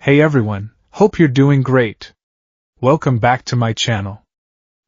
Hey everyone, hope you're doing great. Welcome back to my channel.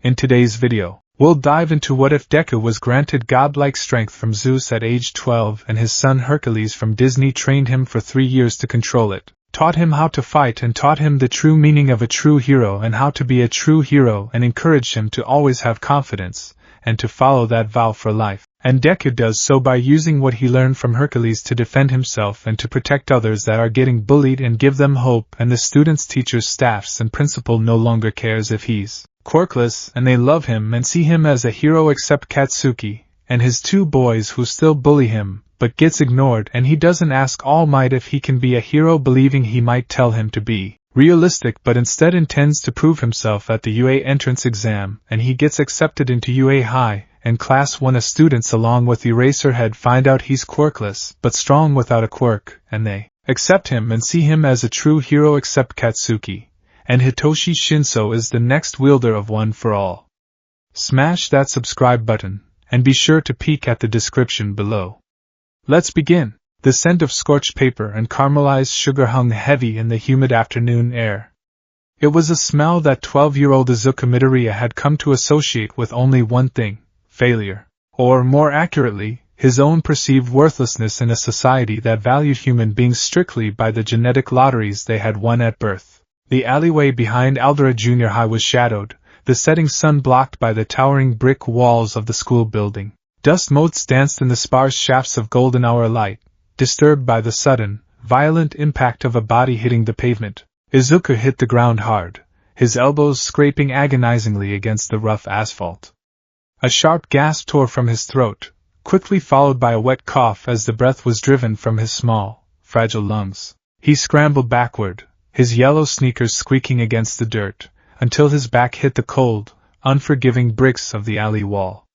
In today's video, we'll dive into what if Deku was granted godlike strength from Zeus at age 12 and his son Hercules from Disney trained him for 3 years to control it, taught him how to fight and taught him the true meaning of a true hero and how to be a true hero and encouraged him to always have confidence and to follow that vow for life. And Deku does so by using what he learned from Hercules to defend himself and to protect others that are getting bullied and give them hope, and the students, teachers, staffs and principal no longer cares if he's quirkless and they love him and see him as a hero except Katsuki and his 2 boys who still bully him but gets ignored, and he doesn't ask All Might if he can be a hero, believing he might tell him to be realistic, but instead intends to prove himself at the UA entrance exam, and he gets accepted into UA High. And Class 1 students along with Eraserhead find out he's quirkless but strong without a quirk, and they accept him and see him as a true hero except Katsuki, and Hitoshi Shinso is the next wielder of One for All. Smash that subscribe button, and be sure to peek at the description below. Let's begin. The scent of scorched paper and caramelized sugar hung heavy in the humid afternoon air. It was a smell that 12-year-old Izuku Midoriya had come to associate with only one thing: failure. Or, more accurately, his own perceived worthlessness in a society that valued human beings strictly by the genetic lotteries they had won at birth. The alleyway behind Aldera Junior High was shadowed, the setting sun blocked by the towering brick walls of the school building. Dust motes danced in the sparse shafts of golden hour light, disturbed by the sudden, violent impact of a body hitting the pavement. Izuku hit the ground hard, his elbows scraping agonizingly against the rough asphalt. A sharp gasp tore from his throat, quickly followed by a wet cough as the breath was driven from his small, fragile lungs. He scrambled backward, his yellow sneakers squeaking against the dirt, until his back hit the cold, unforgiving bricks of the alley wall.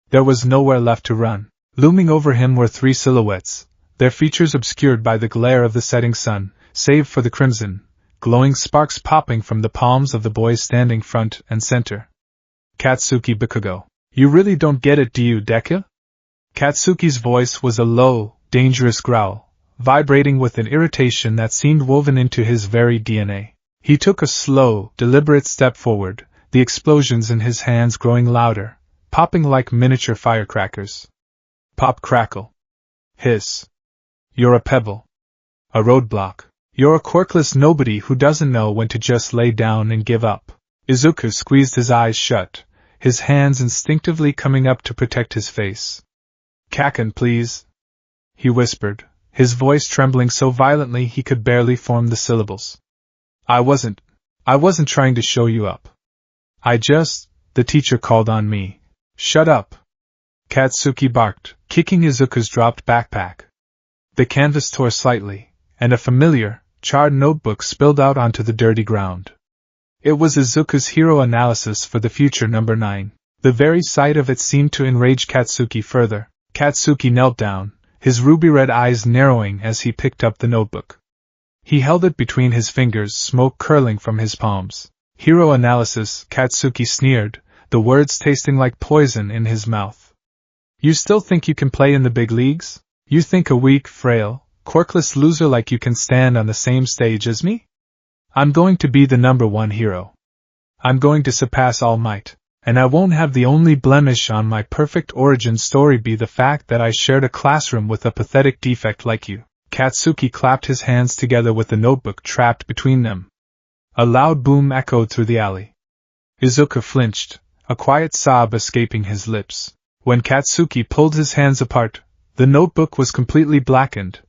There was nowhere left to run. Looming over him were 3 silhouettes, their features obscured by the glare of the setting sun, save for the crimson, glowing sparks popping from the palms of the boys standing front and center. Katsuki Bakugo. You really don't get it, do you, Deku? Katsuki's voice was a low, dangerous growl, vibrating with an irritation that seemed woven into his very DNA. He took a slow, deliberate step forward, the explosions in his hands growing louder, popping like miniature firecrackers. Pop, crackle. Hiss. You're a pebble. A roadblock. You're a quirkless nobody who doesn't know when to just lay down and give up. Izuku squeezed his eyes shut, his hands instinctively coming up to protect his face. Kaken, please, he whispered, his voice trembling so violently he could barely form the syllables. I wasn't trying to show you up. The teacher called on me. Shut up, Katsuki barked, kicking Izuku's dropped backpack. The canvas tore slightly, and a familiar, charred notebook spilled out onto the dirty ground. It was Izuku's hero analysis for the future number 9. The very sight of it seemed to enrage Katsuki further. Katsuki knelt down, his ruby-red eyes narrowing as he picked up the notebook. He held it between his fingers, smoke curling from his palms. Hero analysis, Katsuki sneered, the words tasting like poison in his mouth. You still think you can play in the big leagues? You think a weak, frail, quirkless loser like you can stand on the same stage as me? I'm going to be the number 1 hero. I'm going to surpass All Might, and I won't have the only blemish on my perfect origin story be the fact that I shared a classroom with a pathetic defect like you. Katsuki clapped his hands together with the notebook trapped between them. A loud boom echoed through the alley. Izuku flinched, a quiet sob escaping his lips. When Katsuki pulled his hands apart, the notebook was completely blackened,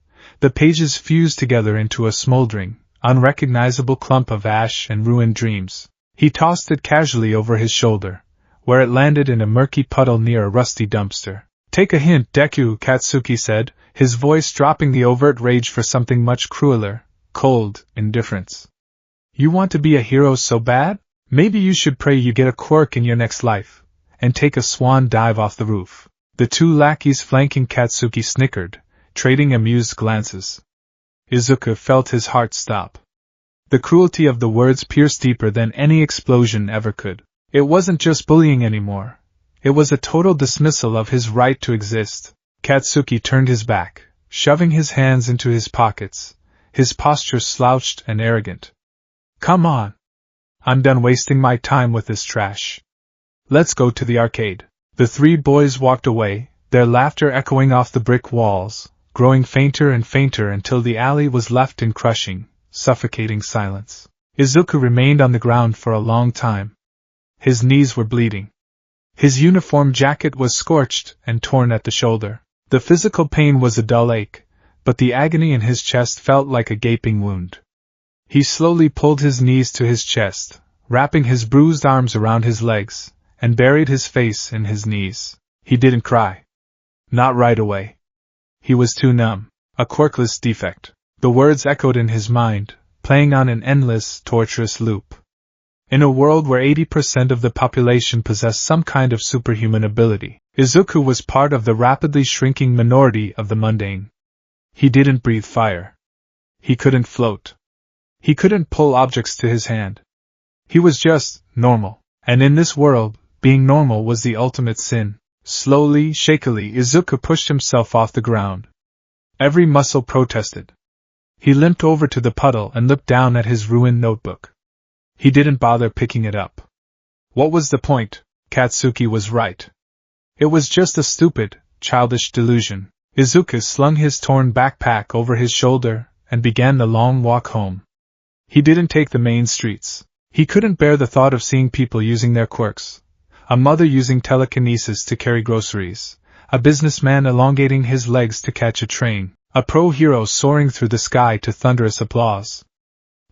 the pages fused together into a smoldering, unrecognizable clump of ash and ruined dreams. He tossed it casually over his shoulder, where it landed in a murky puddle near a rusty dumpster. Take a hint, Deku, Katsuki said, his voice dropping the overt rage for something much crueler: cold indifference. You want to be a hero so bad? Maybe you should pray you get a quirk in your next life, and take a swan dive off the roof. The 2 lackeys flanking Katsuki snickered, trading amused glances. Izuku felt his heart stop. The cruelty of the words pierced deeper than any explosion ever could. It wasn't just bullying anymore. It was a total dismissal of his right to exist. Katsuki turned his back, shoving his hands into his pockets, his posture slouched and arrogant. "Come on. I'm done wasting my time with this trash. Let's go to the arcade." The three boys walked away, their laughter echoing off the brick walls, growing fainter and fainter until the alley was left in crushing, suffocating silence. Izuku remained on the ground for a long time. His knees were bleeding. His uniform jacket was scorched and torn at the shoulder. The physical pain was a dull ache, but the agony in his chest felt like a gaping wound. He slowly pulled his knees to his chest, wrapping his bruised arms around his legs, and buried his face in his knees. He didn't cry. Not right away. He was too numb. A quirkless defect. The words echoed in his mind, playing on an endless, torturous loop. In a world where 80% of the population possessed some kind of superhuman ability, Izuku was part of the rapidly shrinking minority of the mundane. He didn't breathe fire. He couldn't float. He couldn't pull objects to his hand. He was just normal. And in this world, being normal was the ultimate sin. Slowly, shakily, Izuku pushed himself off the ground. Every muscle protested. He limped over to the puddle and looked down at his ruined notebook. He didn't bother picking it up. What was the point? Katsuki was right. It was just a stupid, childish delusion. Izuku slung his torn backpack over his shoulder and began the long walk home. He didn't take the main streets. He couldn't bear the thought of seeing people using their quirks. A mother using telekinesis to carry groceries. A businessman elongating his legs to catch a train. A pro-hero soaring through the sky to thunderous applause.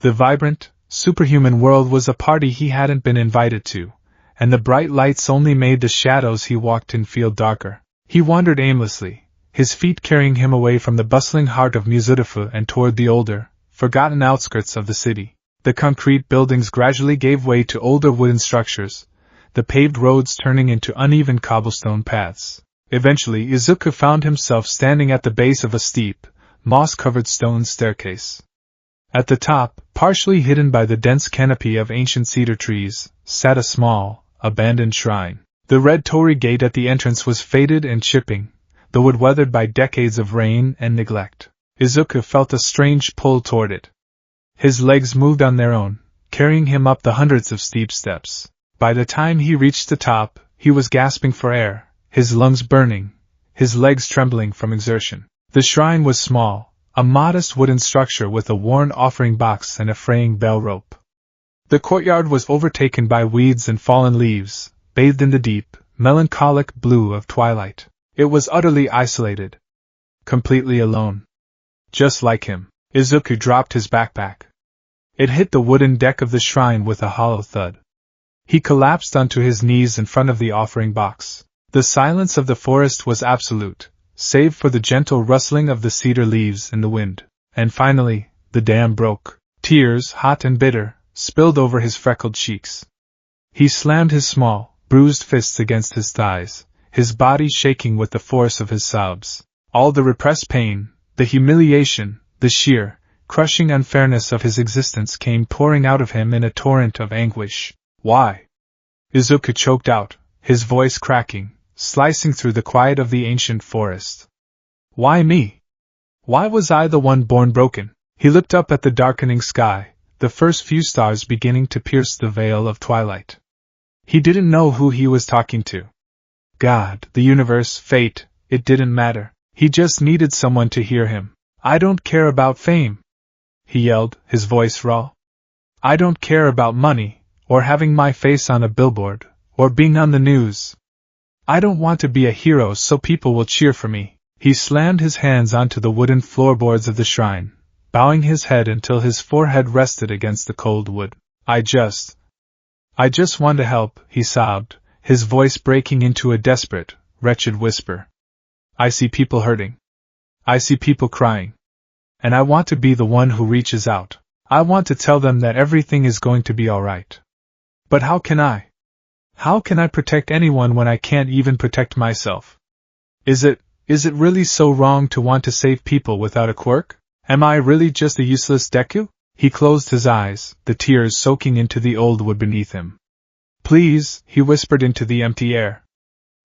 The vibrant, superhuman world was a party he hadn't been invited to, and the bright lights only made the shadows he walked in feel darker. He wandered aimlessly, his feet carrying him away from the bustling heart of Mizudafu and toward the older, forgotten outskirts of the city. The concrete buildings gradually gave way to older wooden structures, the paved roads turning into uneven cobblestone paths. Eventually, Izuku found himself standing at the base of a steep, moss-covered stone staircase. At the top, partially hidden by the dense canopy of ancient cedar trees, sat a small, abandoned shrine. The red torii gate at the entrance was faded and chipping, the wood weathered by decades of rain and neglect. Izuku felt a strange pull toward it. His legs moved on their own, carrying him up the hundreds of steep steps. By the time he reached the top, he was gasping for air, his lungs burning, his legs trembling from exertion. The shrine was small, a modest wooden structure with a worn offering box and a fraying bell rope. The courtyard was overtaken by weeds and fallen leaves, bathed in the deep, melancholic blue of twilight. It was utterly isolated. Completely alone. Just like him, Izuku dropped his backpack. It hit the wooden deck of the shrine with a hollow thud. He collapsed onto his knees in front of the offering box. The silence of the forest was absolute, save for the gentle rustling of the cedar leaves in the wind. And finally, the dam broke. Tears, hot and bitter, spilled over his freckled cheeks. He slammed his small, bruised fists against his thighs, his body shaking with the force of his sobs. All the repressed pain, the humiliation, the sheer, crushing unfairness of his existence came pouring out of him in a torrent of anguish. Why? Izuku choked out, his voice cracking, slicing through the quiet of the ancient forest. Why me? Why was I the one born broken? He looked up at the darkening sky, the first few stars beginning to pierce the veil of twilight. He didn't know who he was talking to. God, the universe, fate, it didn't matter. He just needed someone to hear him. I don't care about fame, he yelled, his voice raw. I don't care about money, or having my face on a billboard, or being on the news. I don't want to be a hero so people will cheer for me. He slammed his hands onto the wooden floorboards of the shrine, bowing his head until his forehead rested against the cold wood. I just want to help, he sobbed, his voice breaking into a desperate, wretched whisper. I see people hurting. I see people crying. And I want to be the one who reaches out. I want to tell them that everything is going to be all right. But how can I? How can I protect anyone when I can't even protect myself? Is it really so wrong to want to save people without a quirk? Am I really just a useless Deku? He closed his eyes, the tears soaking into the old wood beneath him. Please, he whispered into the empty air.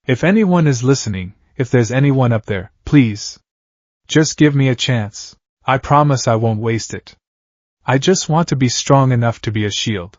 If anyone is listening, if there's anyone up there, please. Just give me a chance. I promise I won't waste it. I just want to be strong enough to be a shield.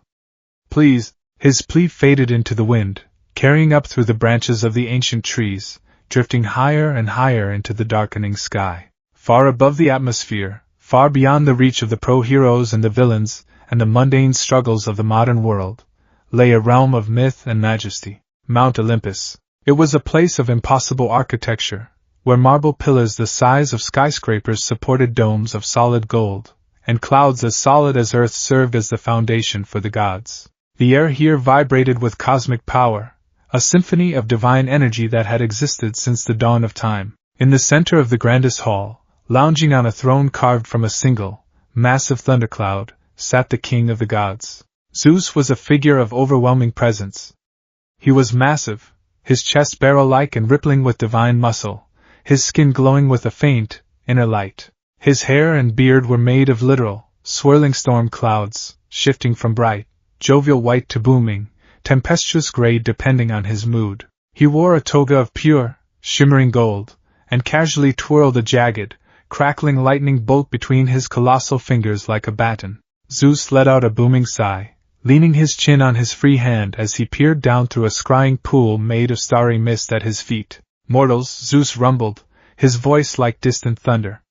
Please." His plea faded into the wind, carrying up through the branches of the ancient trees, drifting higher and higher into the darkening sky. Far above the atmosphere, far beyond the reach of the pro-heroes and the villains, and the mundane struggles of the modern world, lay a realm of myth and majesty, Mount Olympus. It was a place of impossible architecture, where marble pillars the size of skyscrapers supported domes of solid gold, and clouds as solid as earth served as the foundation for the gods. The air here vibrated with cosmic power, a symphony of divine energy that had existed since the dawn of time. In the center of the grandest hall, lounging on a throne carved from a single, massive thundercloud, sat the king of the gods. Zeus was a figure of overwhelming presence. He was massive, his chest barrel-like and rippling with divine muscle, his skin glowing with a faint, inner light. His hair and beard were made of literal, swirling storm clouds, shifting from bright, jovial white to booming, tempestuous gray depending on his mood. He wore a toga of pure, shimmering gold, and casually twirled a jagged, crackling lightning bolt between his colossal fingers like a baton. Zeus let out a booming sigh, leaning his chin on his free hand as he peered down through a scrying pool made of starry mist at his feet. "Mortals," Zeus rumbled, his voice like distant thunder.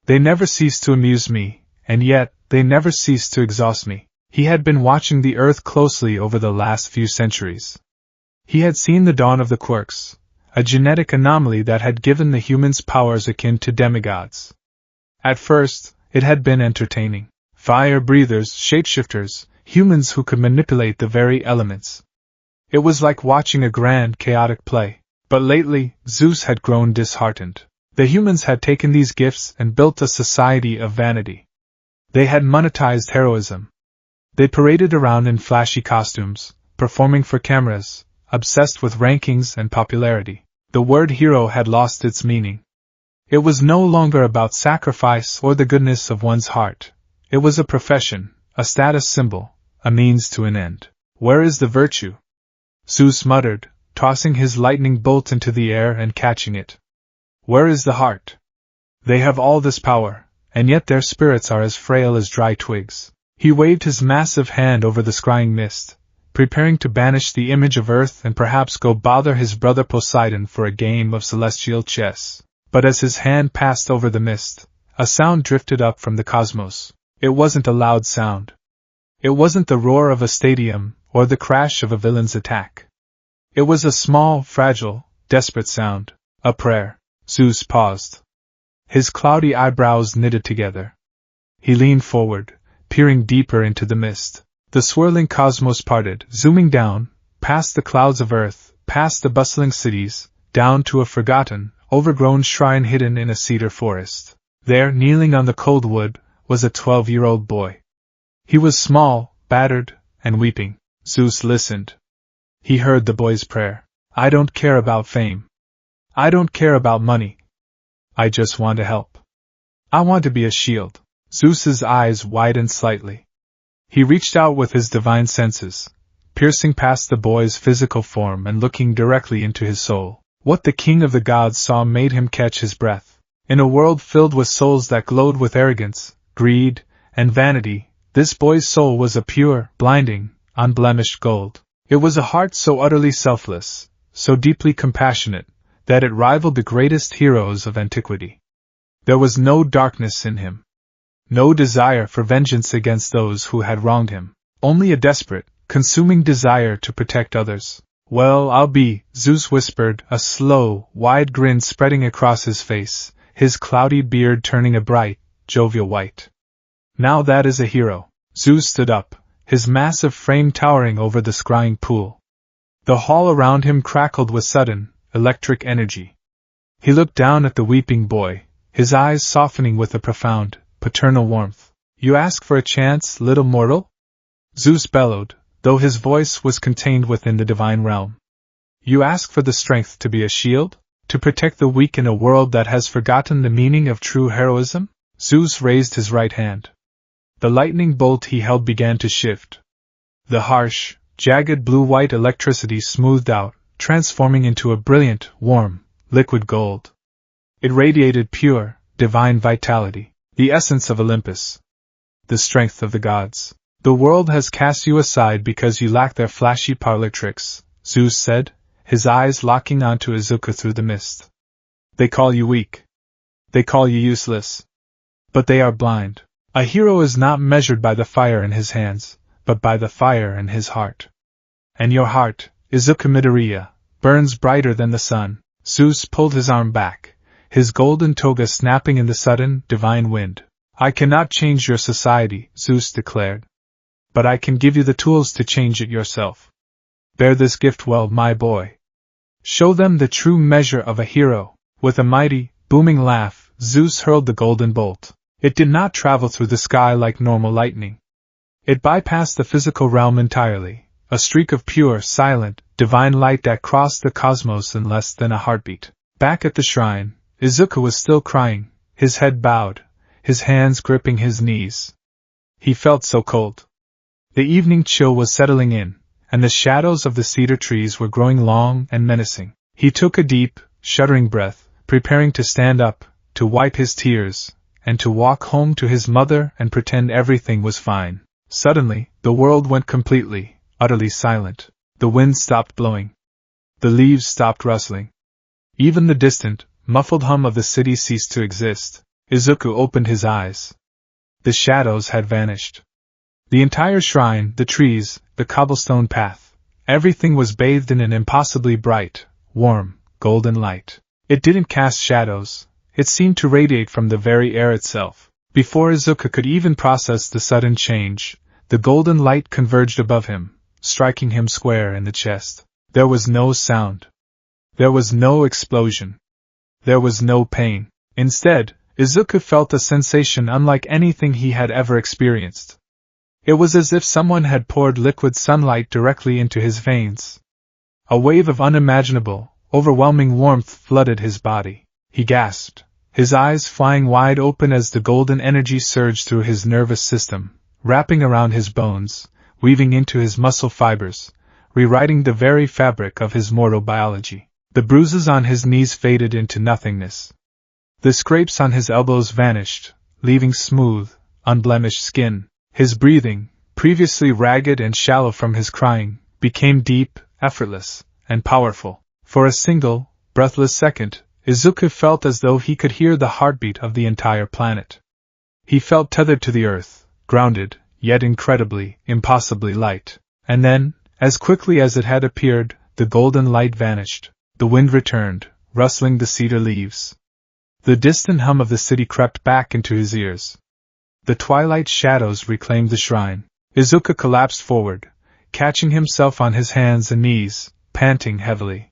"They never cease to amuse me, and yet, they never cease to exhaust me." He had been watching the Earth closely over the last few centuries. He had seen the dawn of the quirks, a genetic anomaly that had given the humans powers akin to demigods. At first, it had been entertaining. Fire breathers, shapeshifters, humans who could manipulate the very elements. It was like watching a grand, chaotic play. But lately, Zeus had grown disheartened. The humans had taken these gifts and built a society of vanity. They had monetized heroism. They paraded around in flashy costumes, performing for cameras, obsessed with rankings and popularity. The word hero had lost its meaning. It was no longer about sacrifice or the goodness of one's heart. It was a profession, a status symbol, a means to an end. "Where is the virtue?" Zeus muttered, tossing his lightning bolt into the air and catching it. "Where is the heart? They have all this power, and yet their spirits are as frail as dry twigs." He waved his massive hand over the scrying mist, preparing to banish the image of Earth and perhaps go bother his brother Poseidon for a game of celestial chess. But as his hand passed over the mist, a sound drifted up from the cosmos. It wasn't a loud sound. It wasn't the roar of a stadium or the crash of a villain's attack. It was a small, fragile, desperate sound. A prayer. Zeus paused. His cloudy eyebrows knitted together. He leaned forward, peering deeper into the mist. The swirling cosmos parted, zooming down, past the clouds of Earth, past the bustling cities, down to a forgotten, overgrown shrine hidden in a cedar forest. There, kneeling on the cold wood, was a 12-year-old boy. He was small, battered, and weeping. Zeus listened. He heard the boy's prayer. "I don't care about fame. I don't care about money. I just want to help. I want to be a shield." Zeus's eyes widened slightly. He reached out with his divine senses, piercing past the boy's physical form and looking directly into his soul. What the king of the gods saw made him catch his breath. In a world filled with souls that glowed with arrogance, greed, and vanity, this boy's soul was a pure, blinding, unblemished gold. It was a heart so utterly selfless, so deeply compassionate, that it rivaled the greatest heroes of antiquity. There was no darkness in him. No desire for vengeance against those who had wronged him. Only a desperate, consuming desire to protect others. "Well, I'll be," Zeus whispered, a slow, wide grin spreading across his face, his cloudy beard turning a bright, jovial white. "Now that is a hero." Zeus stood up, his massive frame towering over the scrying pool. The hall around him crackled with sudden, electric energy. He looked down at the weeping boy, his eyes softening with a profound, paternal warmth. "You ask for a chance, little mortal?" Zeus bellowed, though his voice was contained within the divine realm. "You ask for the strength to be a shield? To protect the weak in a world that has forgotten the meaning of true heroism?" Zeus raised his right hand. The lightning bolt he held began to shift. The harsh, jagged blue-white electricity smoothed out, transforming into a brilliant, warm, liquid gold. It radiated pure, divine vitality. The essence of Olympus. The strength of the gods. The world has cast you aside because you lack their flashy parlor tricks, Zeus said, his eyes locking onto Izuku through the mist. They call you weak. They call you useless. But they are blind. A hero is not measured by the fire in his hands, but by the fire in his heart. And your heart, Izuku Midoriya, burns brighter than the sun. Zeus pulled his arm back, his golden toga snapping in the sudden, divine wind. I cannot change your society, Zeus declared. But I can give you the tools to change it yourself. Bear this gift well, my boy. Show them the true measure of a hero. With a mighty, booming laugh, Zeus hurled the golden bolt. It did not travel through the sky like normal lightning. It bypassed the physical realm entirely, a streak of pure, silent, divine light that crossed the cosmos in less than a heartbeat. Back at the shrine, Izuku was still crying, his head bowed, his hands gripping his knees. He felt so cold. The evening chill was settling in, and the shadows of the cedar trees were growing long and menacing. He took a deep, shuddering breath, preparing to stand up, to wipe his tears, and to walk home to his mother and pretend everything was fine. Suddenly, the world went completely, utterly silent. The wind stopped blowing. The leaves stopped rustling. Even the distant, muffled hum of the city ceased to exist. Izuku opened his eyes. The shadows had vanished. The entire shrine, the trees, the cobblestone path, everything was bathed in an impossibly bright, warm, golden light. It didn't cast shadows, it seemed to radiate from the very air itself. Before Izuku could even process the sudden change, the golden light converged above him, striking him square in the chest. There was no sound. There was no explosion. There was no pain. Instead, Izuku felt a sensation unlike anything he had ever experienced. It was as if someone had poured liquid sunlight directly into his veins. A wave of unimaginable, overwhelming warmth flooded his body. He gasped, his eyes flying wide open as the golden energy surged through his nervous system, wrapping around his bones, weaving into his muscle fibers, rewriting the very fabric of his mortal biology. The bruises on his knees faded into nothingness. The scrapes on his elbows vanished, leaving smooth, unblemished skin. His breathing, previously ragged and shallow from his crying, became deep, effortless, and powerful. For a single, breathless second, Izuku felt as though he could hear the heartbeat of the entire planet. He felt tethered to the earth, grounded, yet incredibly, impossibly light. And then, as quickly as it had appeared, the golden light vanished. The wind returned, rustling the cedar leaves. The distant hum of the city crept back into his ears. The twilight shadows reclaimed the shrine. Izuku collapsed forward, catching himself on his hands and knees, panting heavily.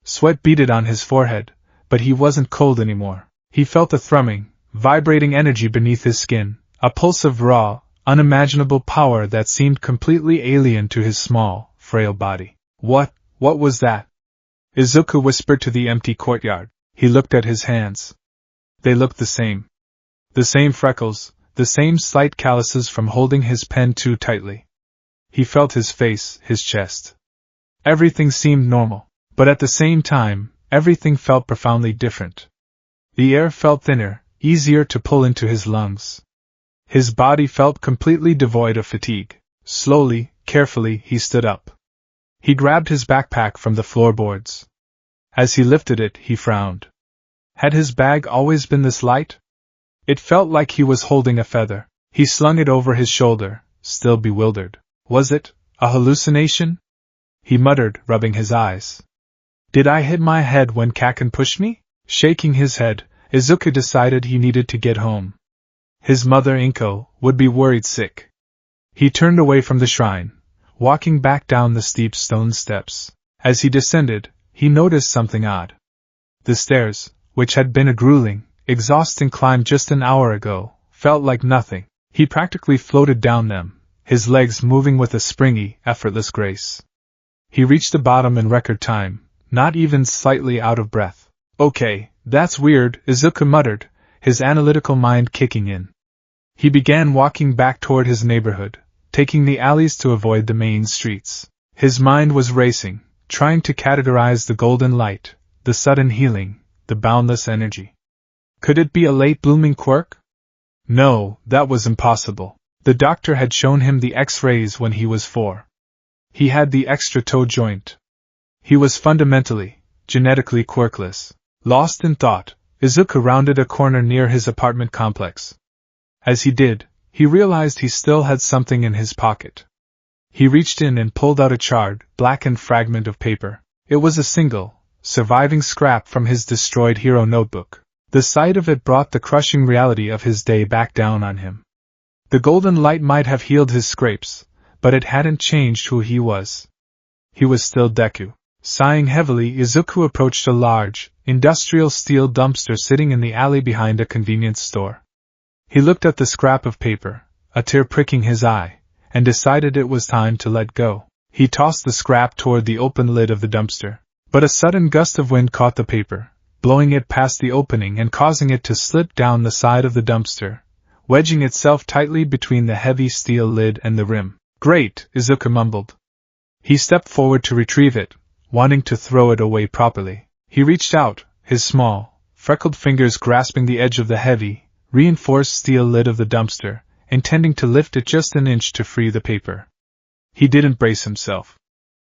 Sweat beaded on his forehead, but he wasn't cold anymore. He felt a thrumming, vibrating energy beneath his skin, a pulse of raw, unimaginable power that seemed completely alien to his small, frail body. What was that? Izuku whispered to the empty courtyard. He looked at his hands. They looked the same. The same freckles, the same slight calluses from holding his pen too tightly. He felt his face, his chest. Everything seemed normal, but at the same time, everything felt profoundly different. The air felt thinner, easier to pull into his lungs. His body felt completely devoid of fatigue. Slowly, carefully, he stood up. He grabbed his backpack from the floorboards. As he lifted it, he frowned. Had his bag always been this light? It felt like he was holding a feather. He slung it over his shoulder, still bewildered. Was it a hallucination? He muttered, rubbing his eyes. Did I hit my head when Kaken pushed me? Shaking his head, Izuku decided he needed to get home. His mother Inko would be worried sick. He turned away from the shrine, walking back down the steep stone steps. As he descended, he noticed something odd. The stairs, which had been a grueling, exhausting climb just an hour ago, felt like nothing. He practically floated down them, his legs moving with a springy, effortless grace. He reached the bottom in record time, not even slightly out of breath. Okay, that's weird, Izuku muttered, his analytical mind kicking in. He began walking back toward his neighborhood, taking the alleys to avoid the main streets. His mind was racing, trying to categorize the golden light, the sudden healing, the boundless energy. Could it be a late-blooming quirk? No, that was impossible. The doctor had shown him the X-rays when he was 4. He had the extra toe joint. He was fundamentally, genetically quirkless. Lost in thought, Izuku rounded a corner near his apartment complex. As he did, he realized he still had something in his pocket. He reached in and pulled out a charred, blackened fragment of paper. It was a single, surviving scrap from his destroyed hero notebook. The sight of it brought the crushing reality of his day back down on him. The golden light might have healed his scrapes, but it hadn't changed who he was. He was still Deku. Sighing heavily, Izuku approached a large, industrial steel dumpster sitting in the alley behind a convenience store. He looked at the scrap of paper, a tear pricking his eye, and decided it was time to let go. He tossed the scrap toward the open lid of the dumpster, but a sudden gust of wind caught the paper, blowing it past the opening and causing it to slip down the side of the dumpster, wedging itself tightly between the heavy steel lid and the rim. Great, Izuku mumbled. He stepped forward to retrieve it, wanting to throw it away properly. He reached out, his small, freckled fingers grasping the edge of the heavy, reinforced steel lid of the dumpster, intending to lift it just an inch to free the paper. He didn't brace himself.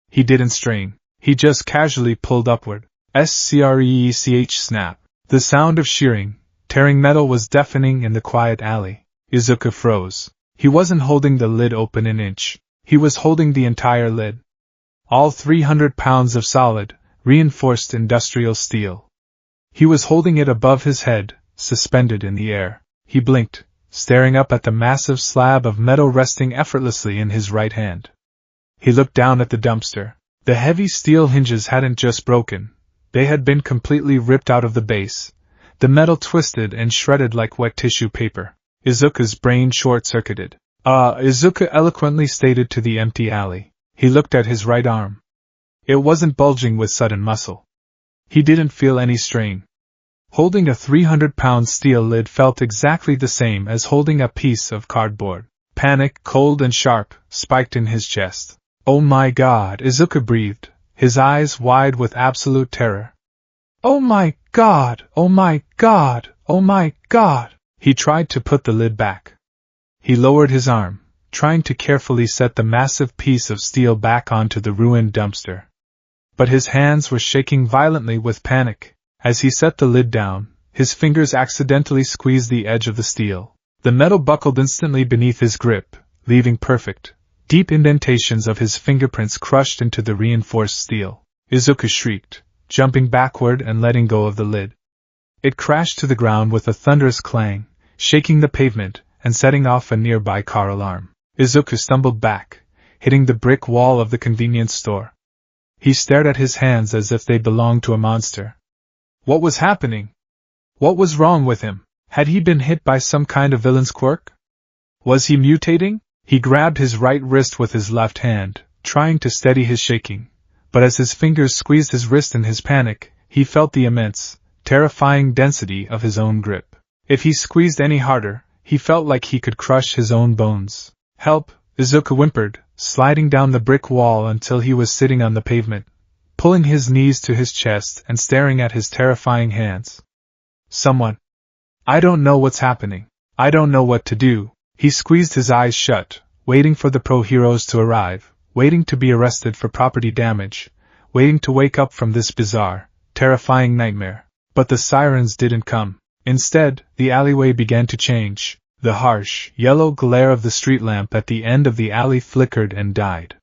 He didn't strain. He just casually pulled upward. Screech snap. The sound of shearing, tearing metal was deafening in the quiet alley. Izuku froze. He wasn't holding the lid open an inch. He was holding the entire lid. All 300 pounds of solid, reinforced industrial steel. He was holding it above his head, suspended in the air. He blinked, staring up at the massive slab of metal resting effortlessly in his right hand. He looked down at the dumpster. The heavy steel hinges hadn't just broken, they had been completely ripped out of the base, the metal twisted and shredded like wet tissue paper. Izuku's brain short-circuited. Izuku eloquently stated to the empty alley. He looked at his right arm. It wasn't bulging with sudden muscle. He didn't feel any strain. Holding a 300-pound steel lid felt exactly the same as holding a piece of cardboard. Panic, cold and sharp, spiked in his chest. Oh my God, Izuku breathed, his eyes wide with absolute terror. Oh my God, oh my God, oh my God. He tried to put the lid back. He lowered his arm, trying to carefully set the massive piece of steel back onto the ruined dumpster. But his hands were shaking violently with panic. As he set the lid down, his fingers accidentally squeezed the edge of the steel. The metal buckled instantly beneath his grip, leaving perfect, deep indentations of his fingerprints crushed into the reinforced steel. Izuku shrieked, jumping backward and letting go of the lid. It crashed to the ground with a thunderous clang, shaking the pavement and setting off a nearby car alarm. Izuku stumbled back, hitting the brick wall of the convenience store. He stared at his hands as if they belonged to a monster. What was happening? What was wrong with him? Had he been hit by some kind of villain's quirk? Was he mutating? He grabbed his right wrist with his left hand, trying to steady his shaking, but as his fingers squeezed his wrist in his panic, he felt the immense, terrifying density of his own grip. If he squeezed any harder, he felt like he could crush his own bones. Help, Izuku whimpered, sliding down the brick wall until he was sitting on the pavement, pulling his knees to his chest and staring at his terrifying hands. Someone. I don't know what's happening. I don't know what to do. He squeezed his eyes shut, waiting for the pro-heroes to arrive, waiting to be arrested for property damage, waiting to wake up from this bizarre, terrifying nightmare. But the sirens didn't come. Instead, the alleyway began to change. The harsh, yellow glare of the street lamp at the end of the alley flickered and died.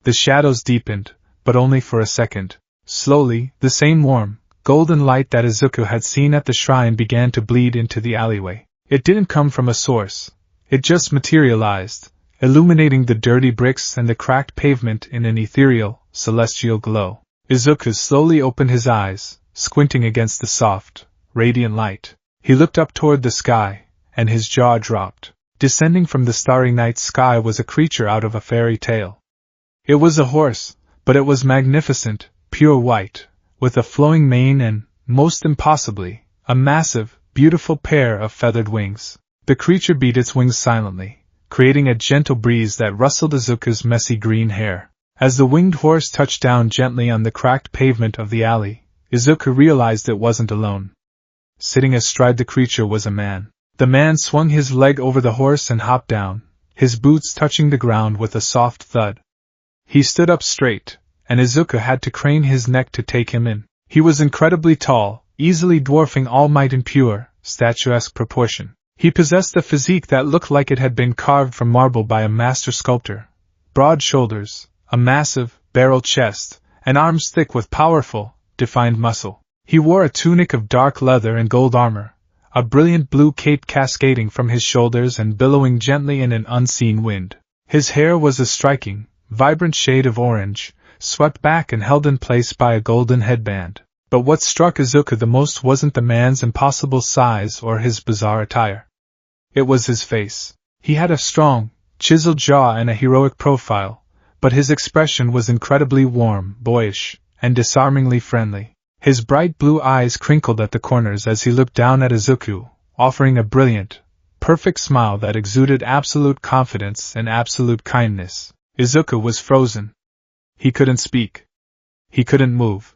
The shadows deepened, but only for a second. Slowly, the same warm, golden light that Izuku had seen at the shrine began to bleed into the alleyway. It didn't come from a source. It just materialized, illuminating the dirty bricks and the cracked pavement in an ethereal, celestial glow. Izuku slowly opened his eyes, squinting against the soft, radiant light. He looked up toward the sky, and his jaw dropped. Descending from the starry night sky was a creature out of a fairy tale. It was a horse, but it was magnificent, pure white, with a flowing mane and, most impossibly, a massive, beautiful pair of feathered wings. The creature beat its wings silently, creating a gentle breeze that rustled Izuku's messy green hair. As the winged horse touched down gently on the cracked pavement of the alley, Izuku realized it wasn't alone. Sitting astride the creature was a man. The man swung his leg over the horse and hopped down, his boots touching the ground with a soft thud. He stood up straight, and Izuku had to crane his neck to take him in. He was incredibly tall, easily dwarfing All Might in pure, statuesque proportion. He possessed a physique that looked like it had been carved from marble by a master sculptor. Broad shoulders, a massive, barrel chest, and arms thick with powerful, defined muscle. He wore a tunic of dark leather and gold armor, a brilliant blue cape cascading from his shoulders and billowing gently in an unseen wind. His hair was a striking, vibrant shade of orange, swept back and held in place by a golden headband. But what struck Izuku the most wasn't the man's impossible size or his bizarre attire. It was his face. He had a strong, chiseled jaw and a heroic profile, but his expression was incredibly warm, boyish, and disarmingly friendly. His bright blue eyes crinkled at the corners as he looked down at Izuku, offering a brilliant, perfect smile that exuded absolute confidence and absolute kindness. Izuku was frozen. He couldn't speak. He couldn't move.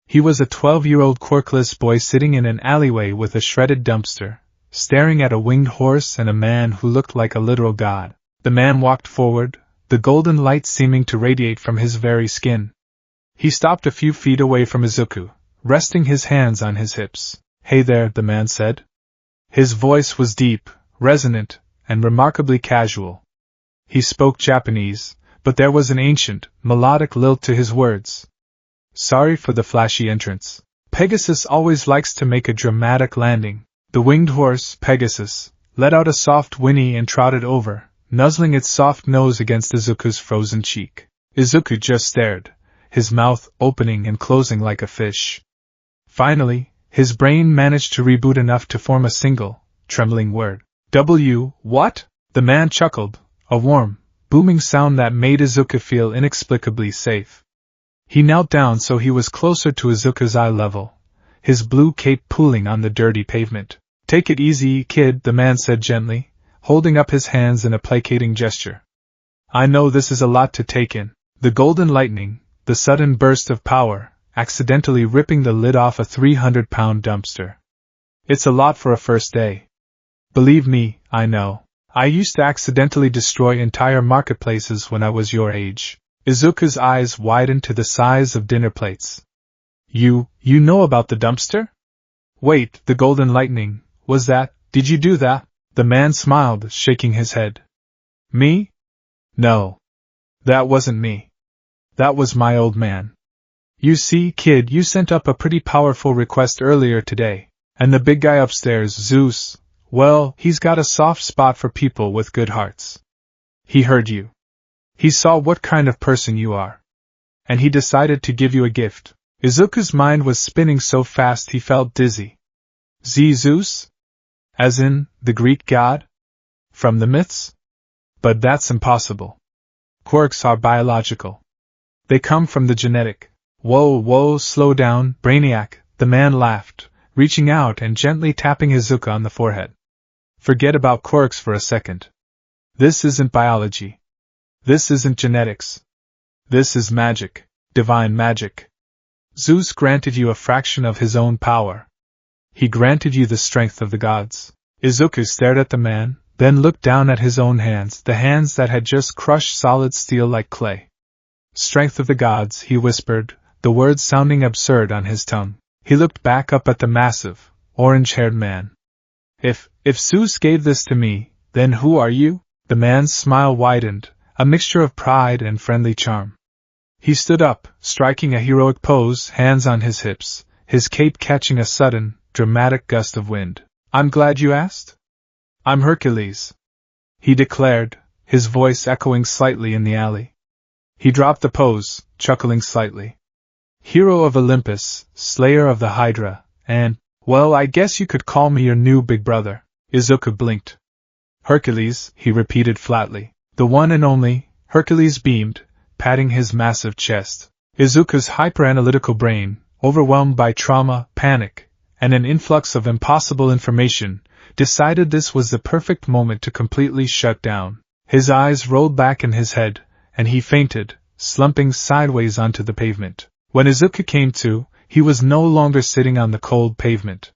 He was a 12-year-old quirkless boy sitting in an alleyway with a shredded dumpster, staring at a winged horse and a man who looked like a literal god. The man walked forward, the golden light seeming to radiate from his very skin. He stopped a few feet away from Izuku, resting his hands on his hips. "Hey there," the man said. His voice was deep, resonant, and remarkably casual. He spoke Japanese, but there was an ancient, melodic lilt to his words. "Sorry for the flashy entrance. Pegasus always likes to make a dramatic landing." The winged horse, Pegasus, let out a soft whinny and trotted over, nuzzling its soft nose against Izuku's frozen cheek. Izuku just stared, his mouth opening and closing like a fish. Finally, his brain managed to reboot enough to form a single, trembling word. What?" The man chuckled, a warm, booming sound that made Izuku feel inexplicably safe. He knelt down so he was closer to Izuku's eye level, his blue cape pooling on the dirty pavement. "Take it easy, kid," the man said gently, holding up his hands in a placating gesture. "I know this is a lot to take in." The golden lightning, the sudden burst of power, accidentally ripping the lid off a 300-pound dumpster. "It's a lot for a first day. Believe me, I know. I used to accidentally destroy entire marketplaces when I was your age." Izuku's eyes widened to the size of dinner plates. You know about the dumpster? Wait, the golden lightning, did you do that?" The man smiled, shaking his head. "Me? No. That wasn't me. That was my old man. You see, kid, you sent up a pretty powerful request earlier today, and the big guy upstairs, Zeus, well, he's got a soft spot for people with good hearts. He heard you. He saw what kind of person you are. And he decided to give you a gift." Izuku's mind was spinning so fast he felt dizzy. Zeus? As in, the Greek god? From the myths? But that's impossible. Quirks are biological. They come from the genetic. Whoa, slow down, Brainiac, the man laughed, reaching out and gently tapping Izuku on the forehead. "Forget about quirks for a second. This isn't biology. This isn't genetics. This is magic, divine magic. Zeus granted you a fraction of his own power. He granted you the strength of the gods." Izuku stared at the man, then looked down at his own hands, the hands that had just crushed solid steel like clay. "Strength of the gods," he whispered, the words sounding absurd on his tongue. He looked back up at the massive, orange-haired man. If Zeus gave this to me, then who are you?" The man's smile widened, a mixture of pride and friendly charm. He stood up, striking a heroic pose, hands on his hips, his cape catching a sudden, dramatic gust of wind. "I'm glad you asked. I'm Hercules," he declared, his voice echoing slightly in the alley. He dropped the pose, chuckling slightly. "Hero of Olympus, slayer of the Hydra, and, well, I guess you could call me your new big brother." Izuku blinked. "Hercules," he repeated flatly. "The one and only." Hercules beamed, patting his massive chest. Izuku's hyper-analytical brain, overwhelmed by trauma, panic, and an influx of impossible information, decided this was the perfect moment to completely shut down. His eyes rolled back in his head, and he fainted, slumping sideways onto the pavement. When Izuku came to, he was no longer sitting on the cold pavement.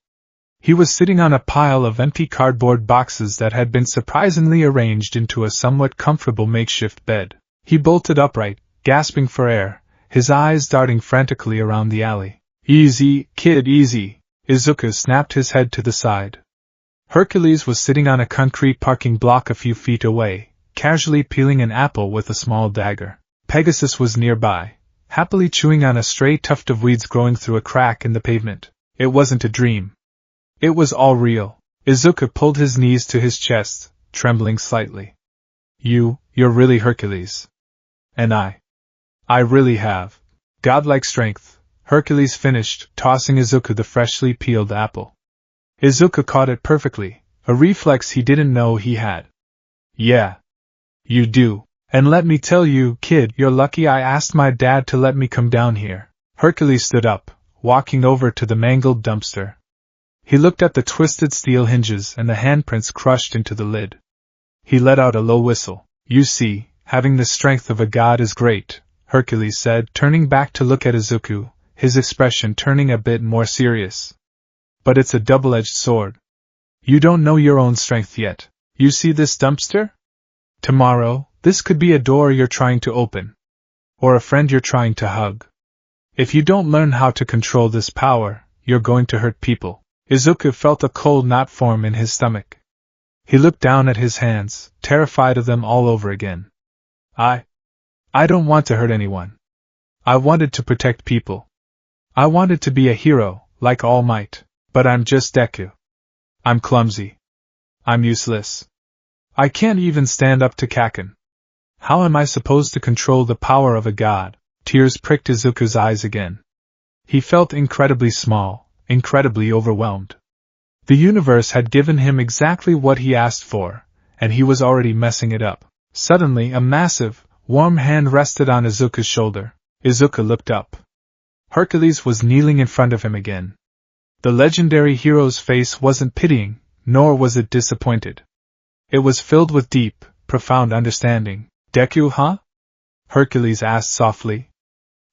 He was sitting on a pile of empty cardboard boxes that had been surprisingly arranged into a somewhat comfortable makeshift bed. He bolted upright, gasping for air, his eyes darting frantically around the alley. "Easy, kid, easy." Izuku snapped his head to the side. Hercules was sitting on a concrete parking block a few feet away, casually peeling an apple with a small dagger. Pegasus was nearby, happily chewing on a stray tuft of weeds growing through a crack in the pavement. It wasn't a dream. It was all real. Izuku pulled his knees to his chest, trembling slightly. You're really Hercules. And I really have godlike strength, Hercules finished, tossing Izuku the freshly peeled apple. Izuku caught it perfectly, a reflex he didn't know he had. "Yeah. You do. And let me tell you, kid, you're lucky I asked my dad to let me come down here." Hercules stood up, walking over to the mangled dumpster. He looked at the twisted steel hinges and the handprints crushed into the lid. He let out a low whistle. "You see, having the strength of a god is great," Hercules said, turning back to look at Izuku, his expression turning a bit more serious. "But it's a double-edged sword. You don't know your own strength yet. You see this dumpster? Tomorrow, this could be a door you're trying to open. Or a friend you're trying to hug. If you don't learn how to control this power, you're going to hurt people." Izuku felt a cold knot form in his stomach. He looked down at his hands, terrified of them all over again. I don't want to hurt anyone. I wanted to protect people. I wanted to be a hero, like All Might, but I'm just Deku. I'm clumsy. I'm useless. I can't even stand up to Kaken. How am I supposed to control the power of a god? Tears pricked Izuku's eyes again. He felt incredibly small, incredibly overwhelmed. The universe had given him exactly what he asked for, and he was already messing it up. Suddenly, a massive, warm hand rested on Izuku's shoulder. Izuku looked up. Hercules was kneeling in front of him again. The legendary hero's face wasn't pitying, nor was it disappointed. It was filled with deep, profound understanding. "Deku, huh?" Hercules asked softly.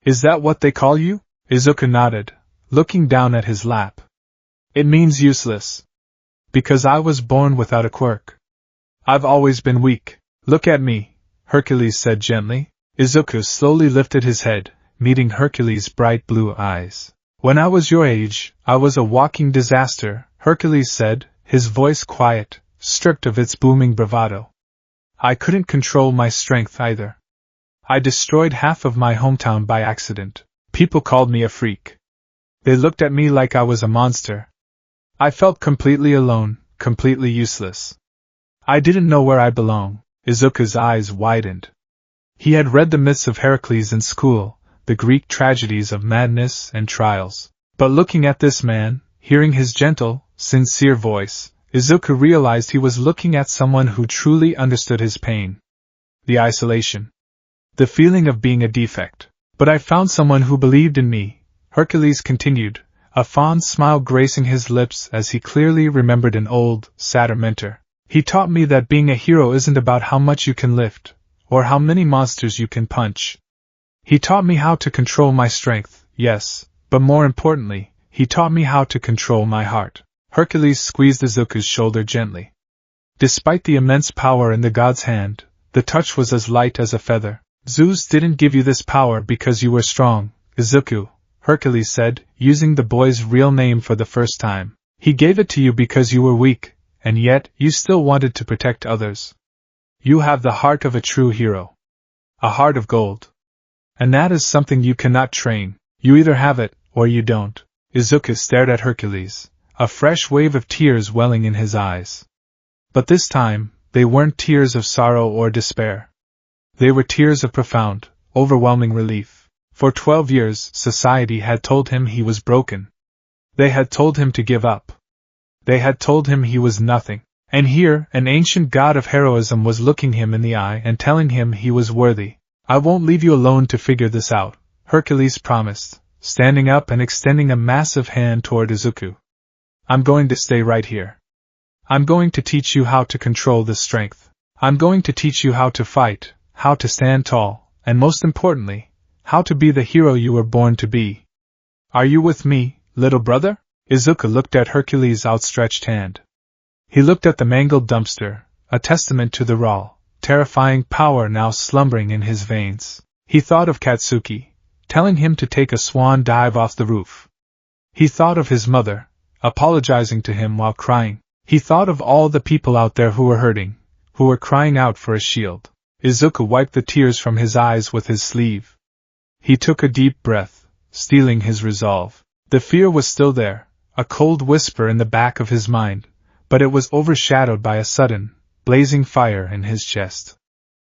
"Is that what they call you?" Izuku nodded, looking down at his lap. "It means useless. Because I was born without a quirk. I've always been weak. Look at me," Hercules said gently. Izuku slowly lifted his head, meeting Hercules' bright blue eyes. "When I was your age, I was a walking disaster," Hercules said, his voice quiet, stripped of its booming bravado. "I couldn't control my strength either. I destroyed half of my hometown by accident. People called me a freak. They looked at me like I was a monster. I felt completely alone, completely useless. I didn't know where I belonged." Izuku's eyes widened. He had read the myths of Heracles in school, the Greek tragedies of madness and trials. But looking at this man, hearing his gentle, sincere voice, Izuku realized he was looking at someone who truly understood his pain. The isolation. The feeling of being a defect. "But I found someone who believed in me," Hercules continued, a fond smile gracing his lips as he clearly remembered an old, sadder mentor. "He taught me that being a hero isn't about how much you can lift, or how many monsters you can punch. He taught me how to control my strength, yes, but more importantly, he taught me how to control my heart." Hercules squeezed Izuku's shoulder gently. Despite the immense power in the god's hand, the touch was as light as a feather. "Zeus didn't give you this power because you were strong, Izuku," Hercules said, using the boy's real name for the first time. "He gave it to you because you were weak, and yet you still wanted to protect others. You have the heart of a true hero. A heart of gold. And that is something you cannot train. You either have it, or you don't." Izuku stared at Hercules, a fresh wave of tears welling in his eyes. But this time, they weren't tears of sorrow or despair. They were tears of profound, overwhelming relief. For 12 years, society had told him he was broken. They had told him to give up. They had told him he was nothing. And here, an ancient god of heroism was looking him in the eye and telling him he was worthy. "I won't leave you alone to figure this out," Hercules promised, standing up and extending a massive hand toward Izuku. "I'm going to stay right here. I'm going to teach you how to control this strength. I'm going to teach you how to fight, how to stand tall, and most importantly, how to be the hero you were born to be. Are you with me, little brother?" Izuku looked at Hercules' outstretched hand. He looked at the mangled dumpster, a testament to the raw, terrifying power now slumbering in his veins. He thought of Katsuki, telling him to take a swan dive off the roof. He thought of his mother, apologizing to him while crying. He thought of all the people out there who were hurting, who were crying out for a shield. Izuku wiped the tears from his eyes with his sleeve. He took a deep breath, steeling his resolve. The fear was still there, a cold whisper in the back of his mind, but it was overshadowed by a sudden, blazing fire in his chest.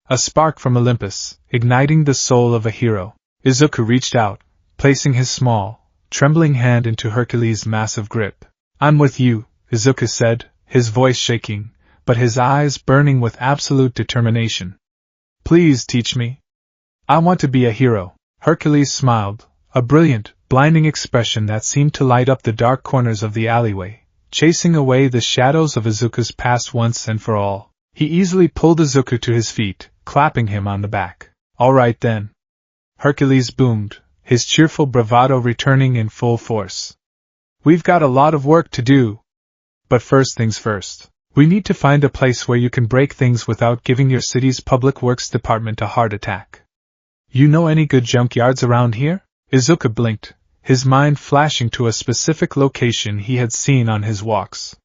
A spark from Olympus, igniting the soul of a hero. Izuku reached out, placing his small, trembling hand into Hercules' massive grip. "I'm with you," Izuku said, his voice shaking, but his eyes burning with absolute determination. "Please teach me. I want to be a hero." Hercules smiled, a brilliant, blinding expression that seemed to light up the dark corners of the alleyway, chasing away the shadows of Izuku's past once and for all. He easily pulled Izuku to his feet, clapping him on the back. "All right then," Hercules boomed, his cheerful bravado returning in full force. "We've got a lot of work to do. But first things first. We need to find a place where you can break things without giving your city's public works department a heart attack. You know any good junkyards around here?" Izuku blinked, his mind flashing to a specific location he had seen on his walks.